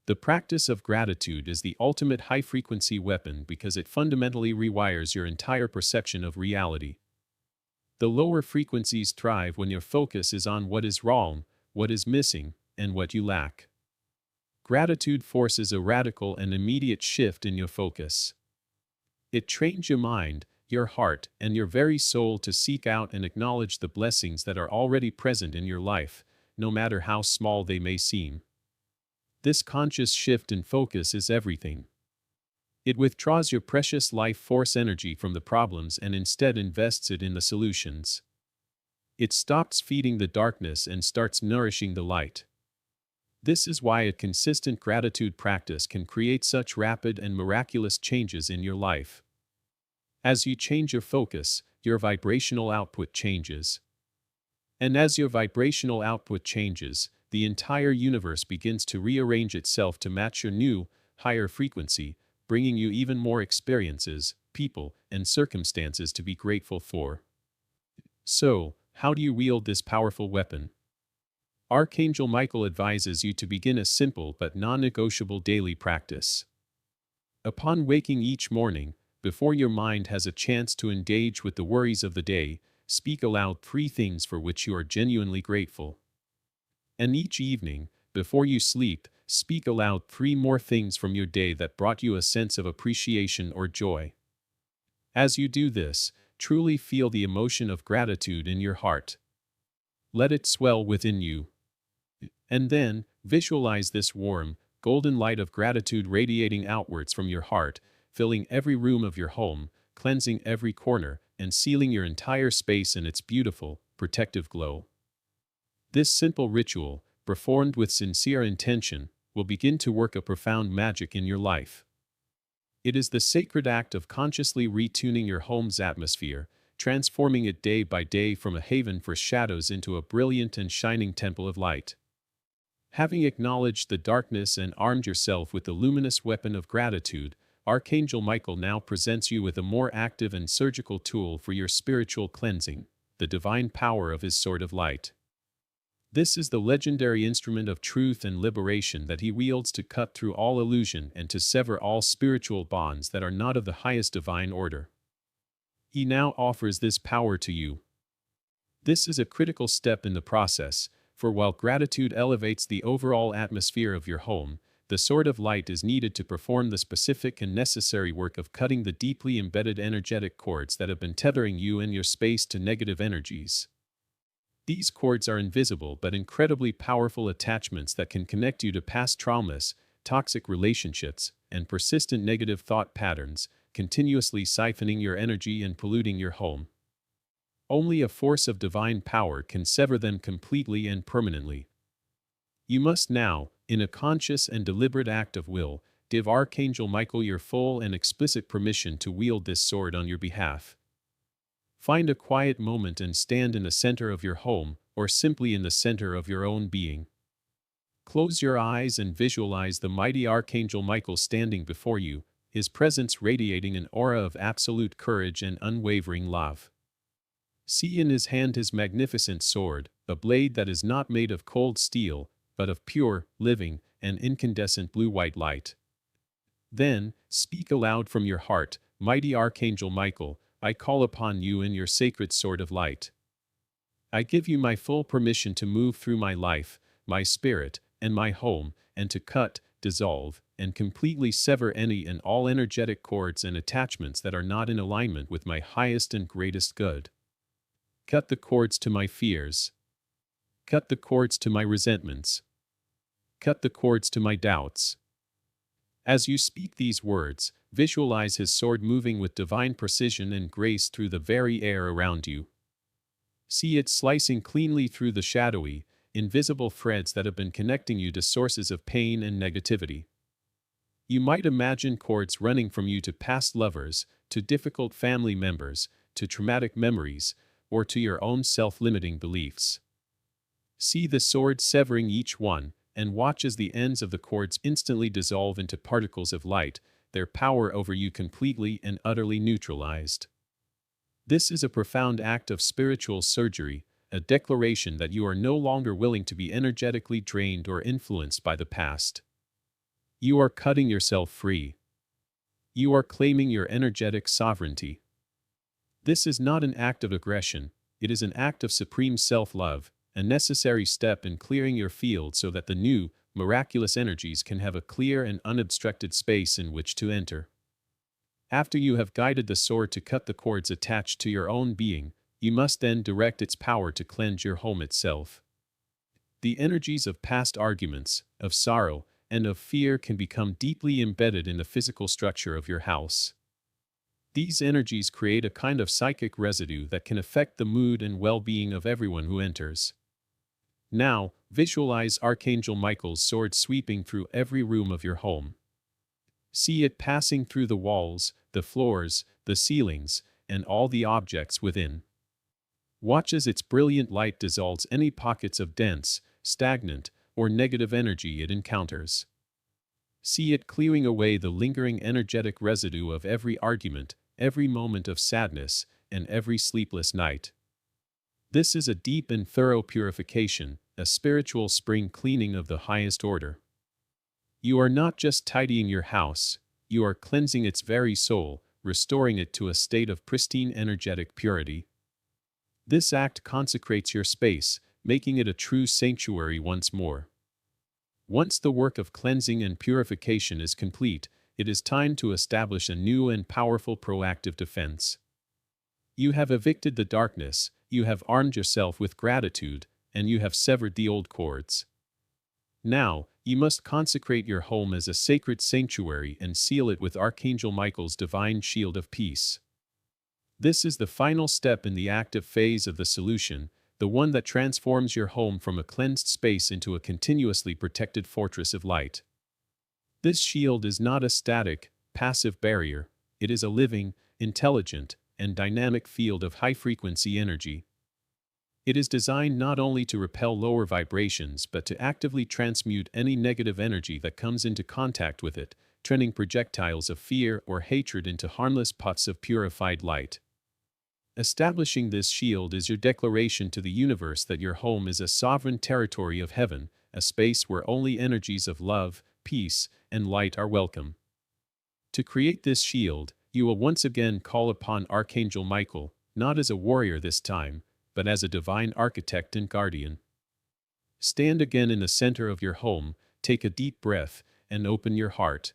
The practice of gratitude is the ultimate high-frequency weapon because it fundamentally rewires your entire perception of reality. The lower frequencies thrive when your focus is on what is wrong, what is missing, and what you lack. Gratitude forces a radical and immediate shift in your focus. It trains your mind, your heart, and your very soul to seek out and acknowledge the blessings that are already present in your life, no matter how small they may seem. This conscious shift in focus is everything. It withdraws your precious life force energy from the problems and instead invests it in the solutions. It stops feeding the darkness and starts nourishing the light. This is why a consistent gratitude practice can create such rapid and miraculous changes in your life. As you change your focus, your vibrational output changes. And as your vibrational output changes, the entire universe begins to rearrange itself to match your new, higher frequency, bringing you even more experiences, people, and circumstances to be grateful for. So, how do you wield this powerful weapon? Archangel Michael advises you to begin a simple but non-negotiable daily practice. Upon waking each morning, before your mind has a chance to engage with the worries of the day, speak aloud 3 things for which you are genuinely grateful. And each evening, before you sleep, speak aloud 3 more things from your day that brought you a sense of appreciation or joy. As you do this, truly feel the emotion of gratitude in your heart. Let it swell within you. And then, visualize this warm, golden light of gratitude radiating outwards from your heart, filling every room of your home, cleansing every corner, and sealing your entire space in its beautiful, protective glow. This simple ritual, performed with sincere intention, will begin to work a profound magic in your life. It is the sacred act of consciously retuning your home's atmosphere, transforming it day by day from a haven for shadows into a brilliant and shining temple of light. Having acknowledged the darkness and armed yourself with the luminous weapon of gratitude, Archangel Michael now presents you with a more active and surgical tool for your spiritual cleansing, the divine power of his sword of light. This is the legendary instrument of truth and liberation that he wields to cut through all illusion and to sever all spiritual bonds that are not of the highest divine order. He now offers this power to you. This is a critical step in the process, for while gratitude elevates the overall atmosphere of your home, the sword of light is needed to perform the specific and necessary work of cutting the deeply embedded energetic cords that have been tethering you and your space to negative energies. These cords are invisible but incredibly powerful attachments that can connect you to past traumas, toxic relationships, and persistent negative thought patterns, continuously siphoning your energy and polluting your home. Only a force of divine power can sever them completely and permanently. You must now, in a conscious and deliberate act of will, give Archangel Michael your full and explicit permission to wield this sword on your behalf. Find a quiet moment and stand in the center of your home, or simply in the center of your own being. Close your eyes and visualize the mighty Archangel Michael standing before you, his presence radiating an aura of absolute courage and unwavering love. See in his hand his magnificent sword, a blade that is not made of cold steel, but of pure, living, and incandescent blue-white light. Then, speak aloud from your heart, mighty Archangel Michael, I call upon you in your sacred sword of light. I give you my full permission to move through my life, my spirit, and my home, and to cut, dissolve, and completely sever any and all energetic cords and attachments that are not in alignment with my highest and greatest good. Cut the cords to my fears. Cut the cords to my resentments. Cut the cords to my doubts. As you speak these words, visualize his sword moving with divine precision and grace through the very air around you. See it slicing cleanly through the shadowy, invisible threads that have been connecting you to sources of pain and negativity. You might imagine cords running from you to past lovers, to difficult family members, to traumatic memories, or to your own self-limiting beliefs. See the sword severing each one, and watch as the ends of the cords instantly dissolve into particles of light, their power over you completely and utterly neutralized. This is a profound act of spiritual surgery, a declaration that you are no longer willing to be energetically drained or influenced by the past. You are cutting yourself free. You are claiming your energetic sovereignty. This is not an act of aggression, it is an act of supreme self-love, a necessary step in clearing your field so that the new, miraculous energies can have a clear and unobstructed space in which to enter. After you have guided the sword to cut the cords attached to your own being, you must then direct its power to cleanse your home itself. The energies of past arguments, of sorrow, and of fear can become deeply embedded in the physical structure of your house. These energies create a kind of psychic residue that can affect the mood and well-being of everyone who enters. Now, visualize Archangel Michael's sword sweeping through every room of your home. See it passing through the walls, the floors, the ceilings, and all the objects within. Watch as its brilliant light dissolves any pockets of dense, stagnant, or negative energy it encounters. See it clearing away the lingering energetic residue of every argument, every moment of sadness, and every sleepless night. This is a deep and thorough purification, a spiritual spring cleaning of the highest order. You are not just tidying your house, you are cleansing its very soul, restoring it to a state of pristine energetic purity. This act consecrates your space, making it a true sanctuary once more. Once the work of cleansing and purification is complete, it is time to establish a new and powerful proactive defense. You have evicted the darkness, you have armed yourself with gratitude, and you have severed the old cords. Now, you must consecrate your home as a sacred sanctuary and seal it with Archangel Michael's divine shield of peace. This is the final step in the active phase of the solution, the one that transforms your home from a cleansed space into a continuously protected fortress of light. This shield is not a static, passive barrier, it is a living, intelligent, and dynamic field of high-frequency energy. It is designed not only to repel lower vibrations but to actively transmute any negative energy that comes into contact with it, turning projectiles of fear or hatred into harmless puffs of purified light. Establishing this shield is your declaration to the universe that your home is a sovereign territory of heaven, a space where only energies of love, peace, and light are welcome. To create this shield, you will once again call upon Archangel Michael, not as a warrior this time, but as a divine architect and guardian. Stand again in the center of your home, take a deep breath, and open your heart.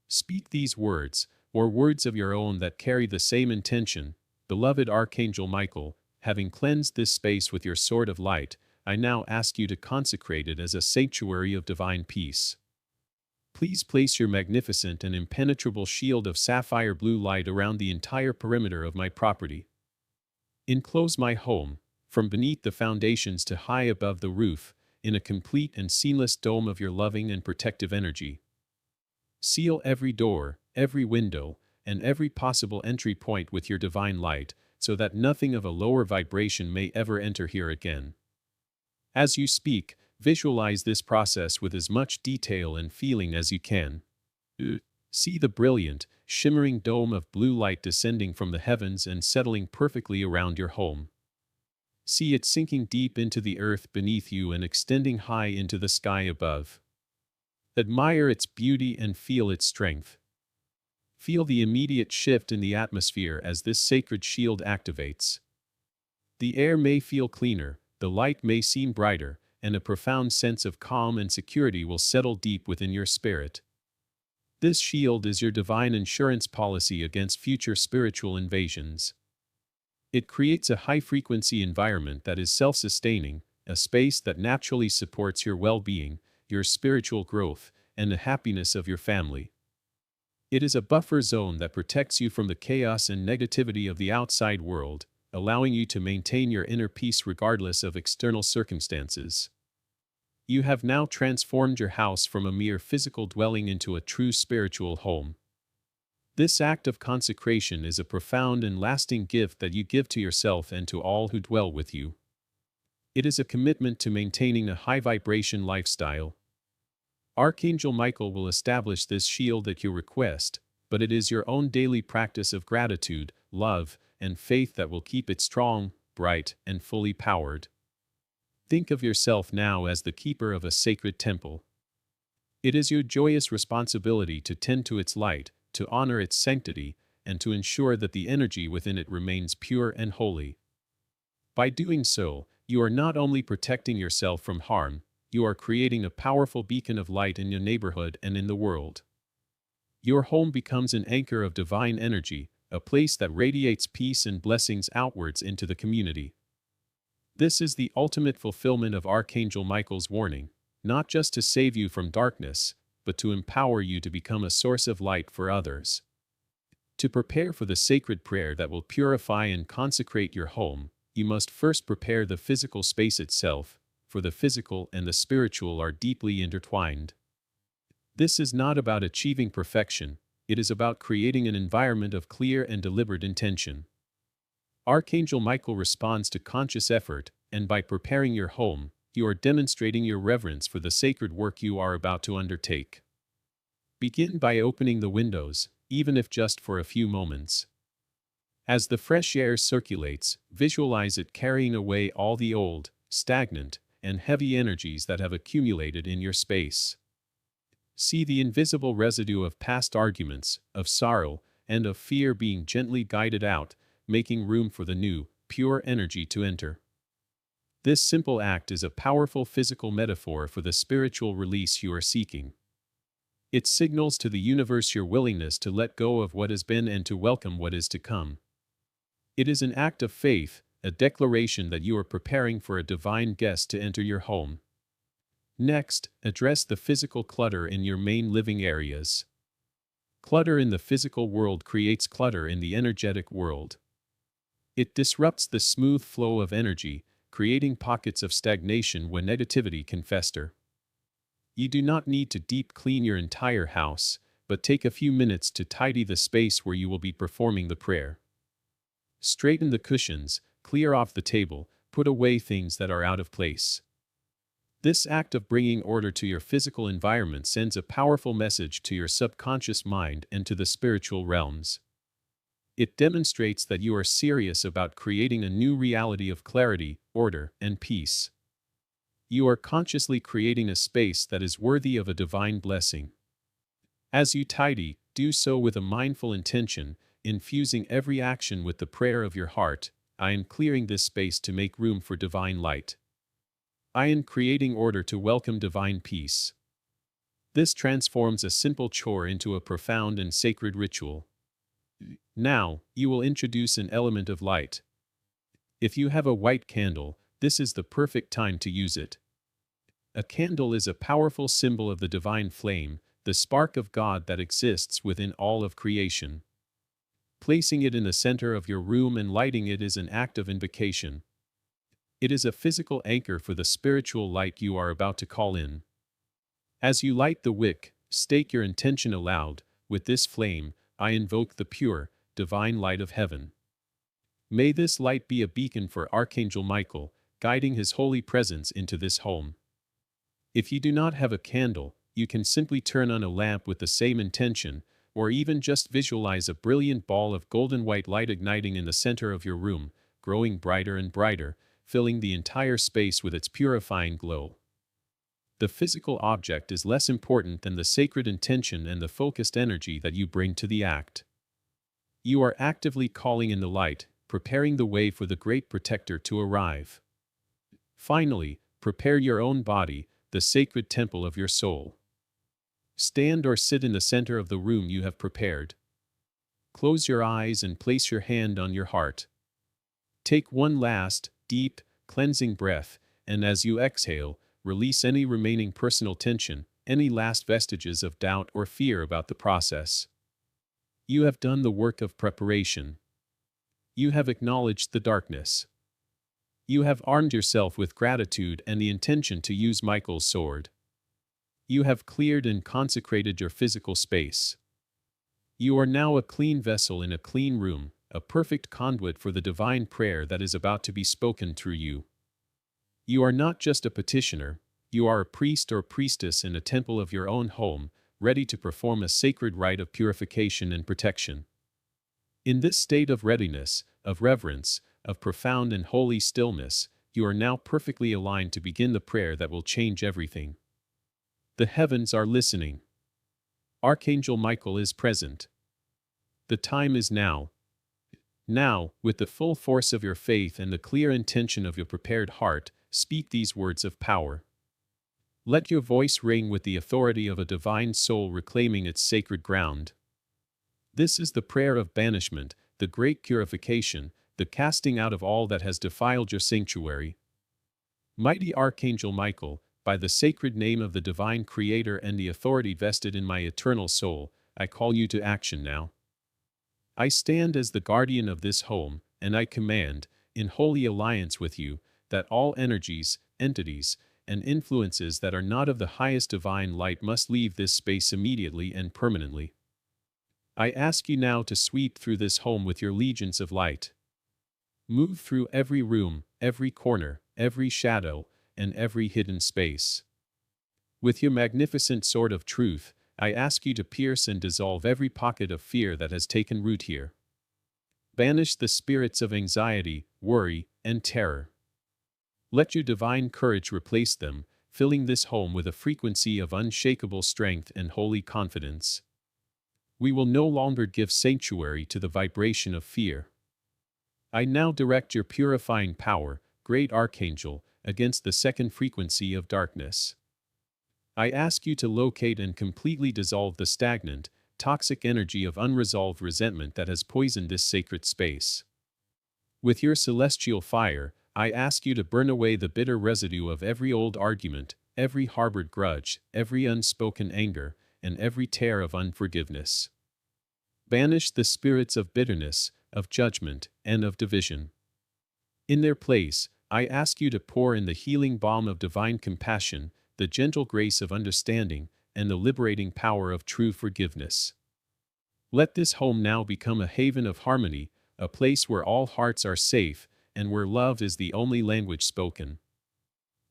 Speak these words, or words of your own that carry the same intention. Beloved Archangel Michael, having cleansed this space with your sword of light, I now ask you to consecrate it as a sanctuary of divine peace. Please place your magnificent and impenetrable shield of sapphire blue light around the entire perimeter of my property. Enclose my home, from beneath the foundations to high above the roof, in a complete and seamless dome of your loving and protective energy. Seal every door, every window, and every possible entry point with your divine light, so that nothing of a lower vibration may ever enter here again. As you speak, visualize this process with as much detail and feeling as you can. See the brilliant, shimmering dome of blue light descending from the heavens and settling perfectly around your home. See it sinking deep into the earth beneath you and extending high into the sky above. Admire its beauty and feel its strength. Feel the immediate shift in the atmosphere as this sacred shield activates. The air may feel cleaner, the light may seem brighter, and a profound sense of calm and security will settle deep within your spirit. This shield is your divine insurance policy against future spiritual invasions. It creates a high-frequency environment that is self-sustaining, a space that naturally supports your well-being, your spiritual growth, and the happiness of your family. It is a buffer zone that protects you from the chaos and negativity of the outside world, allowing you to maintain your inner peace regardless of external circumstances. You have now transformed your house from a mere physical dwelling into a true spiritual home. This act of consecration is a profound and lasting gift that you give to yourself and to all who dwell with you. It is a commitment to maintaining a high-vibration lifestyle. Archangel Michael will establish this shield at your request, but it is your own daily practice of gratitude, love, and faith that will keep it strong, bright, and fully powered. Think of yourself now as the keeper of a sacred temple. It is your joyous responsibility to tend to its light, to honor its sanctity, and to ensure that the energy within it remains pure and holy. By doing so, you are not only protecting yourself from harm, you are creating a powerful beacon of light in your neighborhood and in the world. Your home becomes an anchor of divine energy, a place that radiates peace and blessings outwards into the community. This is the ultimate fulfillment of Archangel Michael's warning. not just to save you from darkness, but to empower you to become a source of light for others. To prepare for the sacred prayer that will purify and consecrate your home, you must first prepare the physical space itself, for the physical and the spiritual are deeply intertwined. This is not about achieving perfection, it is about creating an environment of clear and deliberate intention. Archangel Michael responds to conscious effort, and by preparing your home, you are demonstrating your reverence for the sacred work you are about to undertake. Begin by opening the windows, even if just for a few moments. As the fresh air circulates, visualize it carrying away all the old, stagnant, and heavy energies that have accumulated in your space. See the invisible residue of past arguments, of sorrow, and of fear being gently guided out, making room for the new, pure energy to enter. This simple act is a powerful physical metaphor for the spiritual release you are seeking. It signals to the universe your willingness to let go of what has been and to welcome what is to come. It is an act of faith, a declaration that you are preparing for a divine guest to enter your home. Next, address the physical clutter in your main living areas. Clutter in the physical world creates clutter in the energetic world. It disrupts the smooth flow of energy, creating pockets of stagnation where negativity can fester. You do not need to deep clean your entire house, but take a few minutes to tidy the space where you will be performing the prayer. Straighten the cushions, clear off the table, put away things that are out of place. This act of bringing order to your physical environment sends a powerful message to your subconscious mind and to the spiritual realms. It demonstrates that you are serious about creating a new reality of clarity, order, and peace. You are consciously creating a space that is worthy of a divine blessing. As you tidy, do so with a mindful intention, infusing every action with the prayer of your heart. I am clearing this space to make room for divine light. I am creating order to welcome divine peace. This transforms a simple chore into a profound and sacred ritual. Now, you will introduce an element of light. If you have a white candle, this is the perfect time to use it. A candle is a powerful symbol of the divine flame, the spark of God that exists within all of creation. Placing it in the center of your room and lighting it is an act of invocation. It is a physical anchor for the spiritual light you are about to call in. As you light the wick, state your intention aloud. With this flame, I invoke the pure, divine light of heaven. May this light be a beacon for Archangel Michael, guiding his holy presence into this home. If you do not have a candle, you can simply turn on a lamp with the same intention, or even just visualize a brilliant ball of golden white light igniting in the center of your room, growing brighter and brighter, filling the entire space with its purifying glow. The physical object is less important than the sacred intention and the focused energy that you bring to the act. You are actively calling in the light, preparing the way for the great protector to arrive. Finally, prepare your own body, the sacred temple of your soul. Stand or sit in the center of the room you have prepared. Close your eyes and place your hand on your heart. Take one last, deep, cleansing breath, and as you exhale, release any remaining personal tension, any last vestiges of doubt or fear about the process. You have done the work of preparation. You have acknowledged the darkness. You have armed yourself with gratitude and the intention to use Michael's sword. You have cleared and consecrated your physical space. You are now a clean vessel in a clean room, a perfect conduit for the divine prayer that is about to be spoken through you. You are not just a petitioner, you are a priest or priestess in a temple of your own home, ready to perform a sacred rite of purification and protection. In this state of readiness, of reverence, of profound and holy stillness, you are now perfectly aligned to begin the prayer that will change everything. The heavens are listening. Archangel Michael is present. The time is now. Now, with the full force of your faith and the clear intention of your prepared heart, speak these words of power. Let your voice ring with the authority of a divine soul reclaiming its sacred ground. This is the prayer of banishment, the great purification, the casting out of all that has defiled your sanctuary. Mighty Archangel Michael, by the sacred name of the divine creator and the authority vested in my eternal soul, I call you to action now. I stand as the guardian of this home, and I command, in holy alliance with you, that all energies, entities, and influences that are not of the highest divine light must leave this space immediately and permanently. I ask you now to sweep through this home with your legions of light. Move through every room, every corner, every shadow, and every hidden space. With your magnificent sword of truth, I ask you to pierce and dissolve every pocket of fear that has taken root here. Banish the spirits of anxiety, worry, and terror. Let your divine courage replace them, filling this home with a frequency of unshakable strength and holy confidence. We will no longer give sanctuary to the vibration of fear. I now direct your purifying power, great Archangel, against the second frequency of darkness. I ask you to locate and completely dissolve the stagnant, toxic energy of unresolved resentment that has poisoned this sacred space. With your celestial fire, I ask you to burn away the bitter residue of every old argument, every harbored grudge, every unspoken anger, and every tear of unforgiveness. Banish the spirits of bitterness, of judgment, and of division. In their place, I ask you to pour in the healing balm of divine compassion, the gentle grace of understanding, and the liberating power of true forgiveness. Let this home now become a haven of harmony, a place where all hearts are safe, and where love is the only language spoken.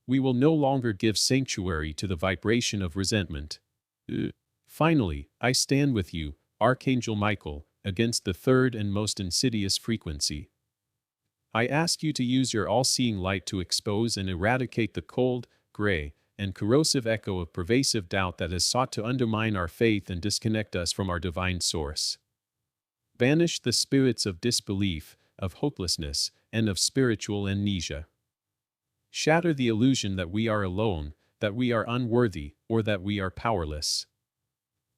We will no longer give sanctuary to the vibration of resentment. Finally, I stand with you, Archangel Michael, against the third and most insidious frequency. I ask you to use your all-seeing light to expose and eradicate the cold, gray, and corrosive echo of pervasive doubt that has sought to undermine our faith and disconnect us from our divine source. Banish the spirits of disbelief, of hopelessness, and of spiritual amnesia. Shatter the illusion that we are alone, that we are unworthy, or that we are powerless.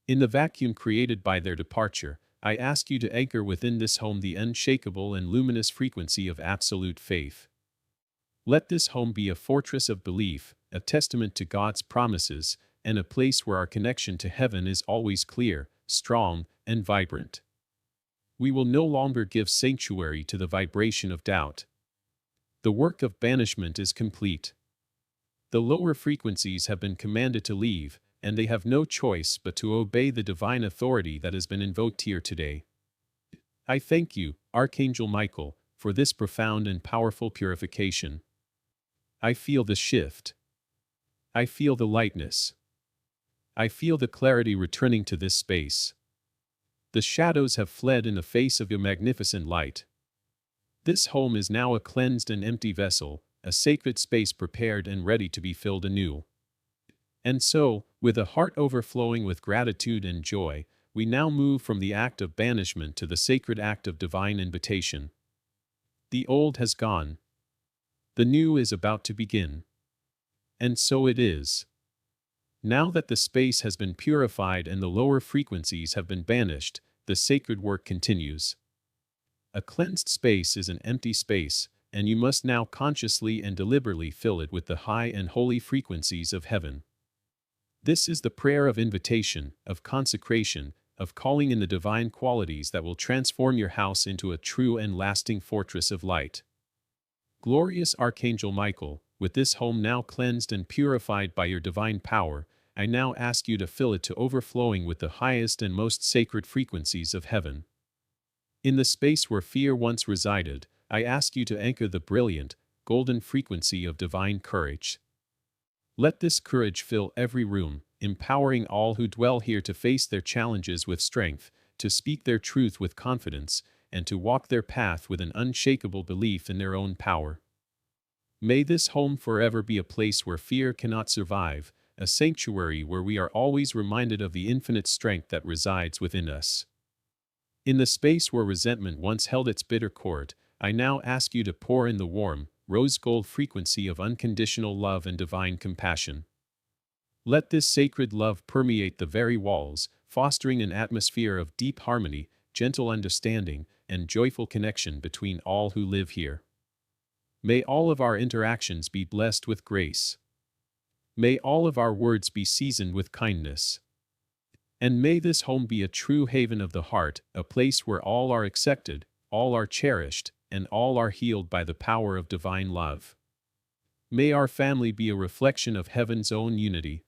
In the vacuum created by their departure, I ask you to anchor within this home the unshakable and luminous frequency of absolute faith. Let this home be a fortress of belief, a testament to God's promises, and a place where our connection to heaven is always clear, strong, and vibrant. We will no longer give sanctuary to the vibration of doubt. The work of banishment is complete. The lower frequencies have been commanded to leave, and they have no choice but to obey the divine authority that has been invoked here today. I thank you, Archangel Michael, for this profound and powerful purification. I feel the shift. I feel the lightness. I feel the clarity returning to this space. The shadows have fled in the face of your magnificent light. This home is now a cleansed and empty vessel, a sacred space prepared and ready to be filled anew. And so, with a heart overflowing with gratitude and joy, we now move from the act of banishment to the sacred act of divine invitation. The old has gone. The new is about to begin. And so it is. Now that the space has been purified and the lower frequencies have been banished, the sacred work continues. A cleansed space is an empty space, and you must now consciously and deliberately fill it with the high and holy frequencies of heaven. This is the prayer of invitation, of consecration, of calling in the divine qualities that will transform your house into a true and lasting fortress of light. Glorious Archangel Michael, with this home now cleansed and purified by your divine power, I now ask you to fill it to overflowing with the highest and most sacred frequencies of heaven. In the space where fear once resided, I ask you to anchor the brilliant, golden frequency of divine courage. Let this courage fill every room, empowering all who dwell here to face their challenges with strength, to speak their truth with confidence, and to walk their path with an unshakable belief in their own power. May this home forever be a place where fear cannot survive, a sanctuary where we are always reminded of the infinite strength that resides within us. In the space where resentment once held its bitter court, I now ask you to pour in the warm, rose-gold frequency of unconditional love and divine compassion. Let this sacred love permeate the very walls, fostering an atmosphere of deep harmony, gentle understanding, and joyful connection between all who live here. May all of our interactions be blessed with grace. May all of our words be seasoned with kindness. And may this home be a true haven of the heart, a place where all are accepted, all are cherished, and all are healed by the power of divine love. May our family be a reflection of heaven's own unity.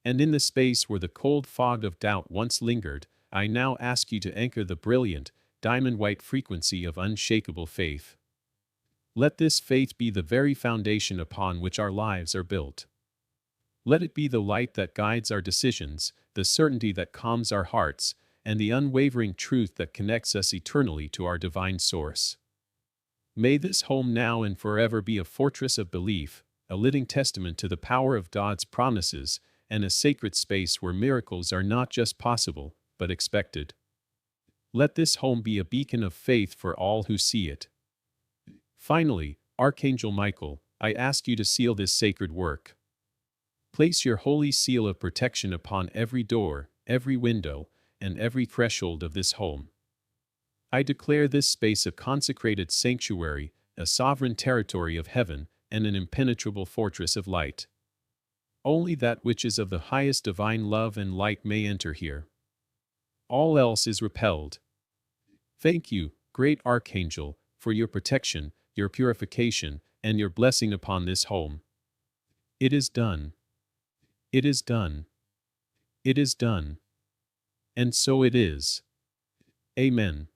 And in the space where the cold fog of doubt once lingered, I now ask you to anchor the brilliant, diamond-white frequency of unshakable faith. Let this faith be the very foundation upon which our lives are built. Let it be the light that guides our decisions, the certainty that calms our hearts, and the unwavering truth that connects us eternally to our divine source. May this home now and forever be a fortress of belief, a living testament to the power of God's promises, and a sacred space where miracles are not just possible, but expected. Let this home be a beacon of faith for all who see it. Finally, Archangel Michael, I ask you to seal this sacred work. Place your holy seal of protection upon every door, every window, and every threshold of this home. I declare this space a consecrated sanctuary, a sovereign territory of heaven, and an impenetrable fortress of light. Only that which is of the highest divine love and light may enter here. All else is repelled. Thank you, great Archangel, for your protection, your purification, and your blessing upon this home. It is done. It is done. It is done. And so it is. Amen.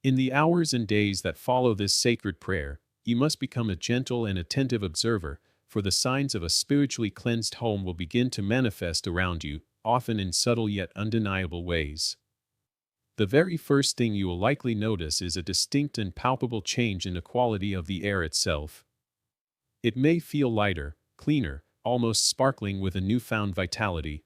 In the hours and days that follow this sacred prayer, you must become a gentle and attentive observer, for the signs of a spiritually cleansed home will begin to manifest around you, often in subtle yet undeniable ways. The very first thing you will likely notice is a distinct and palpable change in the quality of the air itself. It may feel lighter, cleaner, almost sparkling with a newfound vitality.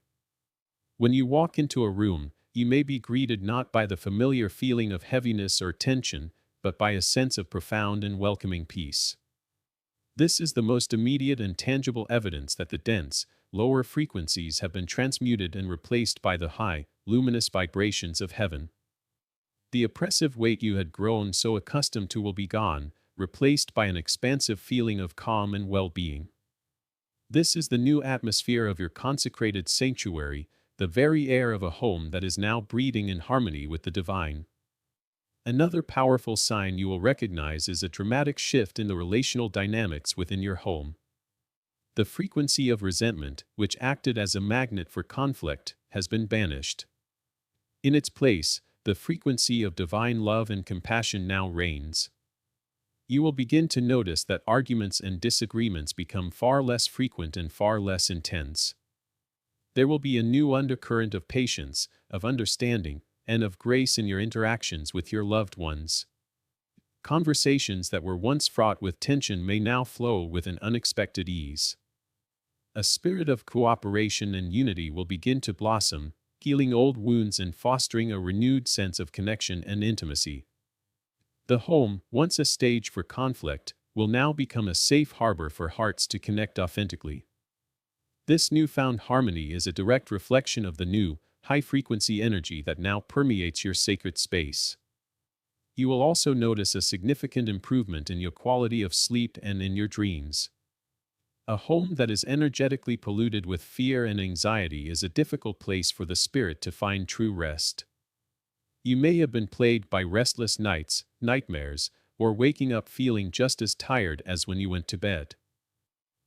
When you walk into a room, you may be greeted not by the familiar feeling of heaviness or tension, but by a sense of profound and welcoming peace. This is the most immediate and tangible evidence that the dense, lower frequencies have been transmuted and replaced by the high, luminous vibrations of heaven. The oppressive weight you had grown so accustomed to will be gone, replaced by an expansive feeling of calm and well-being. This is the new atmosphere of your consecrated sanctuary, the very air of a home that is now breathing in harmony with the divine. Another powerful sign you will recognize is a dramatic shift in the relational dynamics within your home. The frequency of resentment, which acted as a magnet for conflict, has been banished. In its place, the frequency of divine love and compassion now reigns. You will begin to notice that arguments and disagreements become far less frequent and far less intense. There will be a new undercurrent of patience, of understanding, and of grace in your interactions with your loved ones. Conversations that were once fraught with tension may now flow with an unexpected ease. A spirit of cooperation and unity will begin to blossom, healing old wounds and fostering a renewed sense of connection and intimacy. The home, once a stage for conflict, will now become a safe harbor for hearts to connect authentically. This newfound harmony is a direct reflection of the new, high-frequency energy that now permeates your sacred space. You will also notice a significant improvement in your quality of sleep and in your dreams. A home that is energetically polluted with fear and anxiety is a difficult place for the spirit to find true rest. You may have been plagued by restless nights, nightmares, or waking up feeling just as tired as when you went to bed.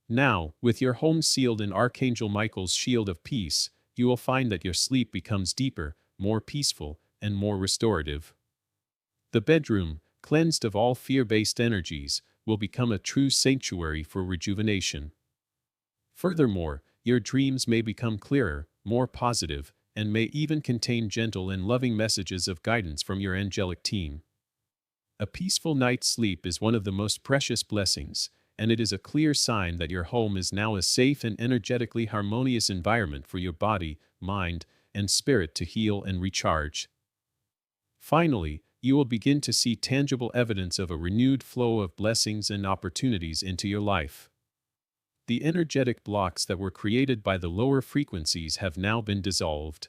Now, with your home sealed in Archangel Michael's shield of peace, you will find that your sleep becomes deeper, more peaceful, and more restorative. The bedroom, cleansed of all fear-based energies, will become a true sanctuary for rejuvenation. Furthermore, your dreams may become clearer, more positive, and may even contain gentle and loving messages of guidance from your angelic team. A peaceful night's sleep is one of the most precious blessings, and it is a clear sign that your home is now a safe and energetically harmonious environment for your body, mind, and spirit to heal and recharge. Finally, you will begin to see tangible evidence of a renewed flow of blessings and opportunities into your life. The energetic blocks that were created by the lower frequencies have now been dissolved.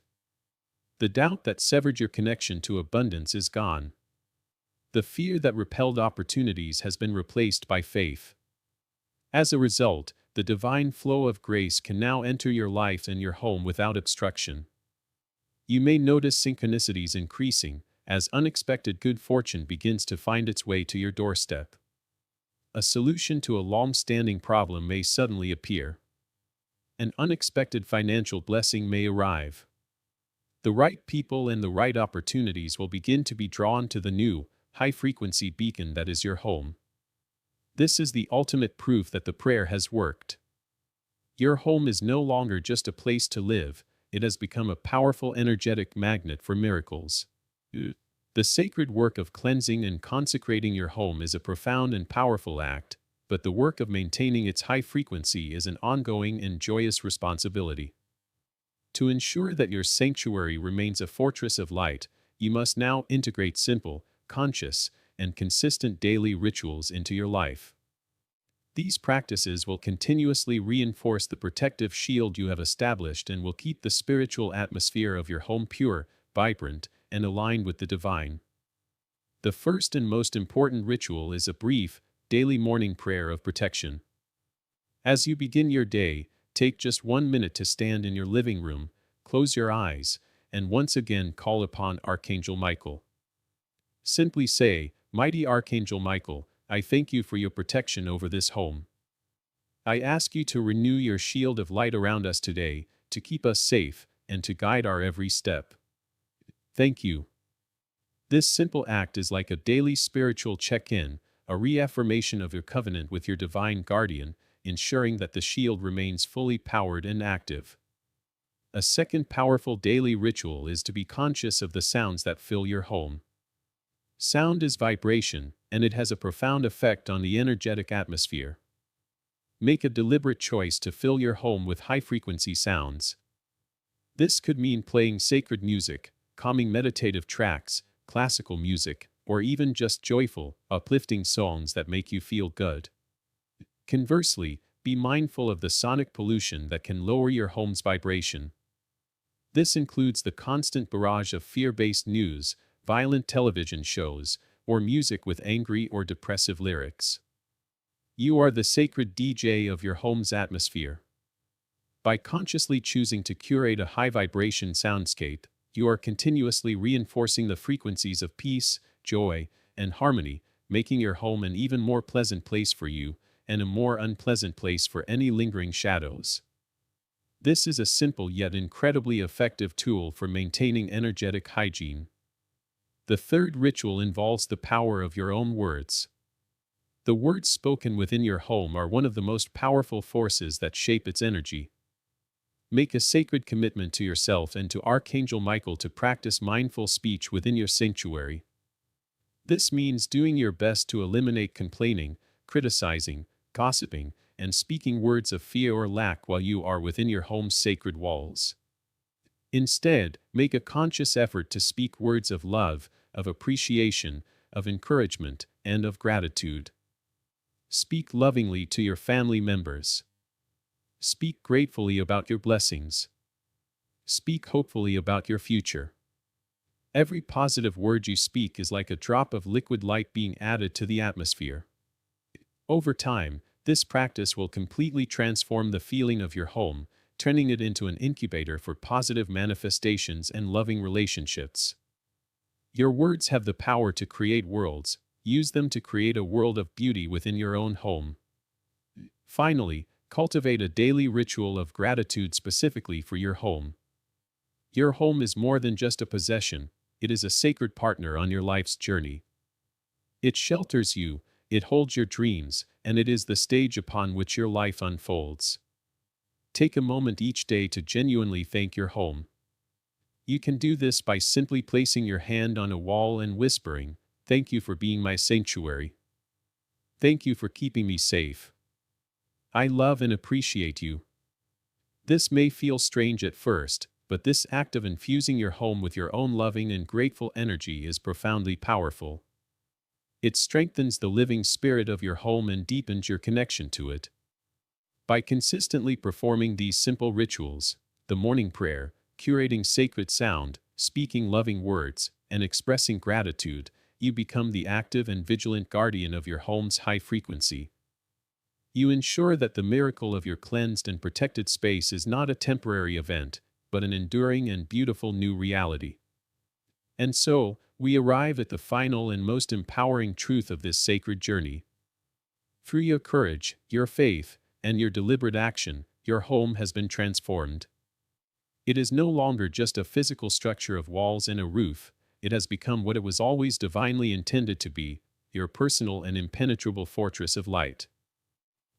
The doubt that severed your connection to abundance is gone. The fear that repelled opportunities has been replaced by faith. As a result, the divine flow of grace can now enter your life and your home without obstruction. You may notice synchronicities increasing as unexpected good fortune begins to find its way to your doorstep. A solution to a long-standing problem may suddenly appear. An unexpected financial blessing may arrive. The right people and the right opportunities will begin to be drawn to the new, high-frequency beacon that is your home. This is the ultimate proof that the prayer has worked. Your home is no longer just a place to live, it has become a powerful energetic magnet for miracles. The sacred work of cleansing and consecrating your home is a profound and powerful act, but the work of maintaining its high frequency is an ongoing and joyous responsibility. To ensure that your sanctuary remains a fortress of light, you must now integrate simple, conscious, and consistent daily rituals into your life. These practices will continuously reinforce the protective shield you have established and will keep the spiritual atmosphere of your home pure, vibrant, and aligned with the divine. The first and most important ritual is a brief, daily morning prayer of protection. As you begin your day, take just 1 minute to stand in your living room, close your eyes, and once again call upon Archangel Michael. Simply say, "Mighty Archangel Michael, I thank you for your protection over this home. I ask you to renew your shield of light around us today, to keep us safe, and to guide our every step. Thank you." This simple act is like a daily spiritual check-in, a reaffirmation of your covenant with your divine guardian, ensuring that the shield remains fully powered and active. A second powerful daily ritual is to be conscious of the sounds that fill your home. Sound is vibration, and it has a profound effect on the energetic atmosphere. Make a deliberate choice to fill your home with high-frequency sounds. This could mean playing sacred music, calming meditative tracks, classical music, or even just joyful, uplifting songs that make you feel good. Conversely, be mindful of the sonic pollution that can lower your home's vibration. This includes the constant barrage of fear-based news, violent television shows, or music with angry or depressive lyrics. You are the sacred DJ of your home's atmosphere. By consciously choosing to curate a high-vibration soundscape, you are continuously reinforcing the frequencies of peace, joy, and harmony, making your home an even more pleasant place for you, and a more unpleasant place for any lingering shadows. This is a simple yet incredibly effective tool for maintaining energetic hygiene. The third ritual involves the power of your own words. The words spoken within your home are one of the most powerful forces that shape its energy. Make a sacred commitment to yourself and to Archangel Michael to practice mindful speech within your sanctuary. This means doing your best to eliminate complaining, criticizing, gossiping, and speaking words of fear or lack while you are within your home's sacred walls. Instead, make a conscious effort to speak words of love, of appreciation, of encouragement, and of gratitude. Speak lovingly to your family members. Speak gratefully about your blessings. Speak hopefully about your future. Every positive word you speak is like a drop of liquid light being added to the atmosphere. Over time, this practice will completely transform the feeling of your home, turning it into an incubator for positive manifestations and loving relationships. Your words have the power to create worlds. Use them to create a world of beauty within your own home. Finally, cultivate a daily ritual of gratitude specifically for your home. Your home is more than just a possession, it is a sacred partner on your life's journey. It shelters you, it holds your dreams, and it is the stage upon which your life unfolds. Take a moment each day to genuinely thank your home. You can do this by simply placing your hand on a wall and whispering, "Thank you for being my sanctuary. Thank you for keeping me safe. I love and appreciate you." This may feel strange at first, but this act of infusing your home with your own loving and grateful energy is profoundly powerful. It strengthens the living spirit of your home and deepens your connection to it. By consistently performing these simple rituals, the morning prayer, curating sacred sound, speaking loving words, and expressing gratitude, you become the active and vigilant guardian of your home's high frequency. You ensure that the miracle of your cleansed and protected space is not a temporary event, but an enduring and beautiful new reality. And so, we arrive at the final and most empowering truth of this sacred journey. Through your courage, your faith, and your deliberate action, your home has been transformed. It is no longer just a physical structure of walls and a roof, it has become what it was always divinely intended to be, your personal and impenetrable fortress of light.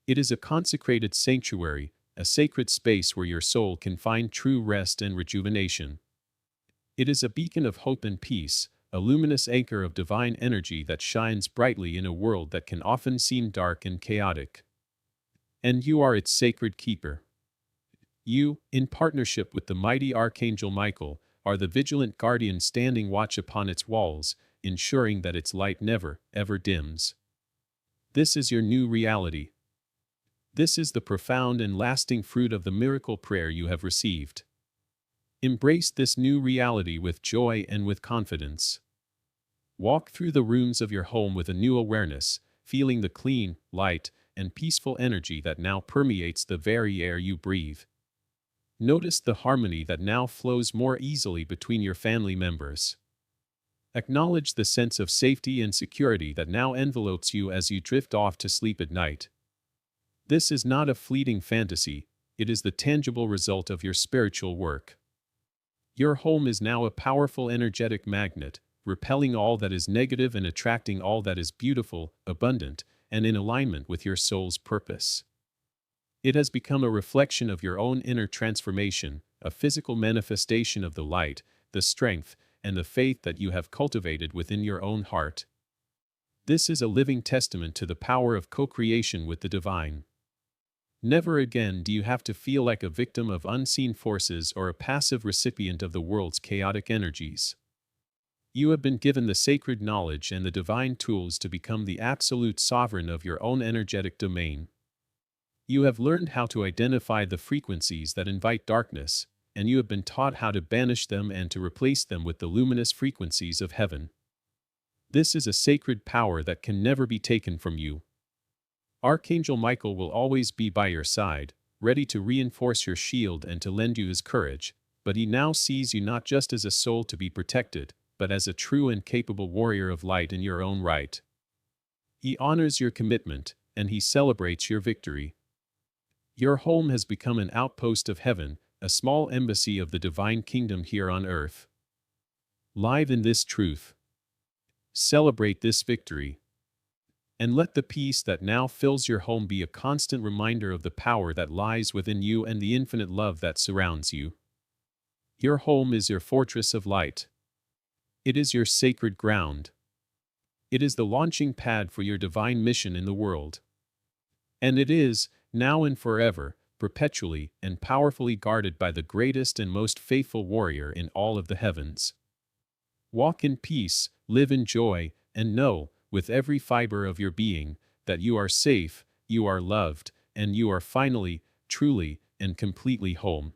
It is a consecrated sanctuary, a sacred space where your soul can find true rest and rejuvenation. It is a beacon of hope and peace, a luminous anchor of divine energy that shines brightly in a world that can often seem dark and chaotic. And you are its sacred keeper. You, in partnership with the mighty Archangel Michael, are the vigilant guardian standing watch upon its walls, ensuring that its light never, ever dims. This is your new reality. This is the profound and lasting fruit of the miracle prayer you have received. Embrace this new reality with joy and with confidence. Walk through the rooms of your home with a new awareness, feeling the clean, light, and peaceful energy that now permeates the very air you breathe. Notice the harmony that now flows more easily between your family members. Acknowledge the sense of safety and security that now envelopes you as you drift off to sleep at night. This is not a fleeting fantasy, it is the tangible result of your spiritual work. Your home is now a powerful energetic magnet, repelling all that is negative and attracting all that is beautiful, abundant, and in alignment with your soul's purpose. It has become a reflection of your own inner transformation, a physical manifestation of the light, the strength, and the faith that you have cultivated within your own heart. This is a living testament to the power of co-creation with the divine. Never again do you have to feel like a victim of unseen forces or a passive recipient of the world's chaotic energies. You have been given the sacred knowledge and the divine tools to become the absolute sovereign of your own energetic domain. You have learned how to identify the frequencies that invite darkness, and you have been taught how to banish them and to replace them with the luminous frequencies of heaven. This is a sacred power that can never be taken from you. Archangel Michael will always be by your side, ready to reinforce your shield and to lend you his courage, but he now sees you not just as a soul to be protected, but as a true and capable warrior of light in your own right. He honors your commitment, and he celebrates your victory. Your home has become an outpost of heaven, a small embassy of the divine kingdom here on earth. Live in this truth. Celebrate this victory. And let the peace that now fills your home be a constant reminder of the power that lies within you and the infinite love that surrounds you. Your home is your fortress of light. It is your sacred ground. It is the launching pad for your divine mission in the world. And it is, now and forever, perpetually and powerfully guarded by the greatest and most faithful warrior in all of the heavens. Walk in peace, live in joy, and know, with every fiber of your being, that you are safe, you are loved, and you are finally, truly, and completely home.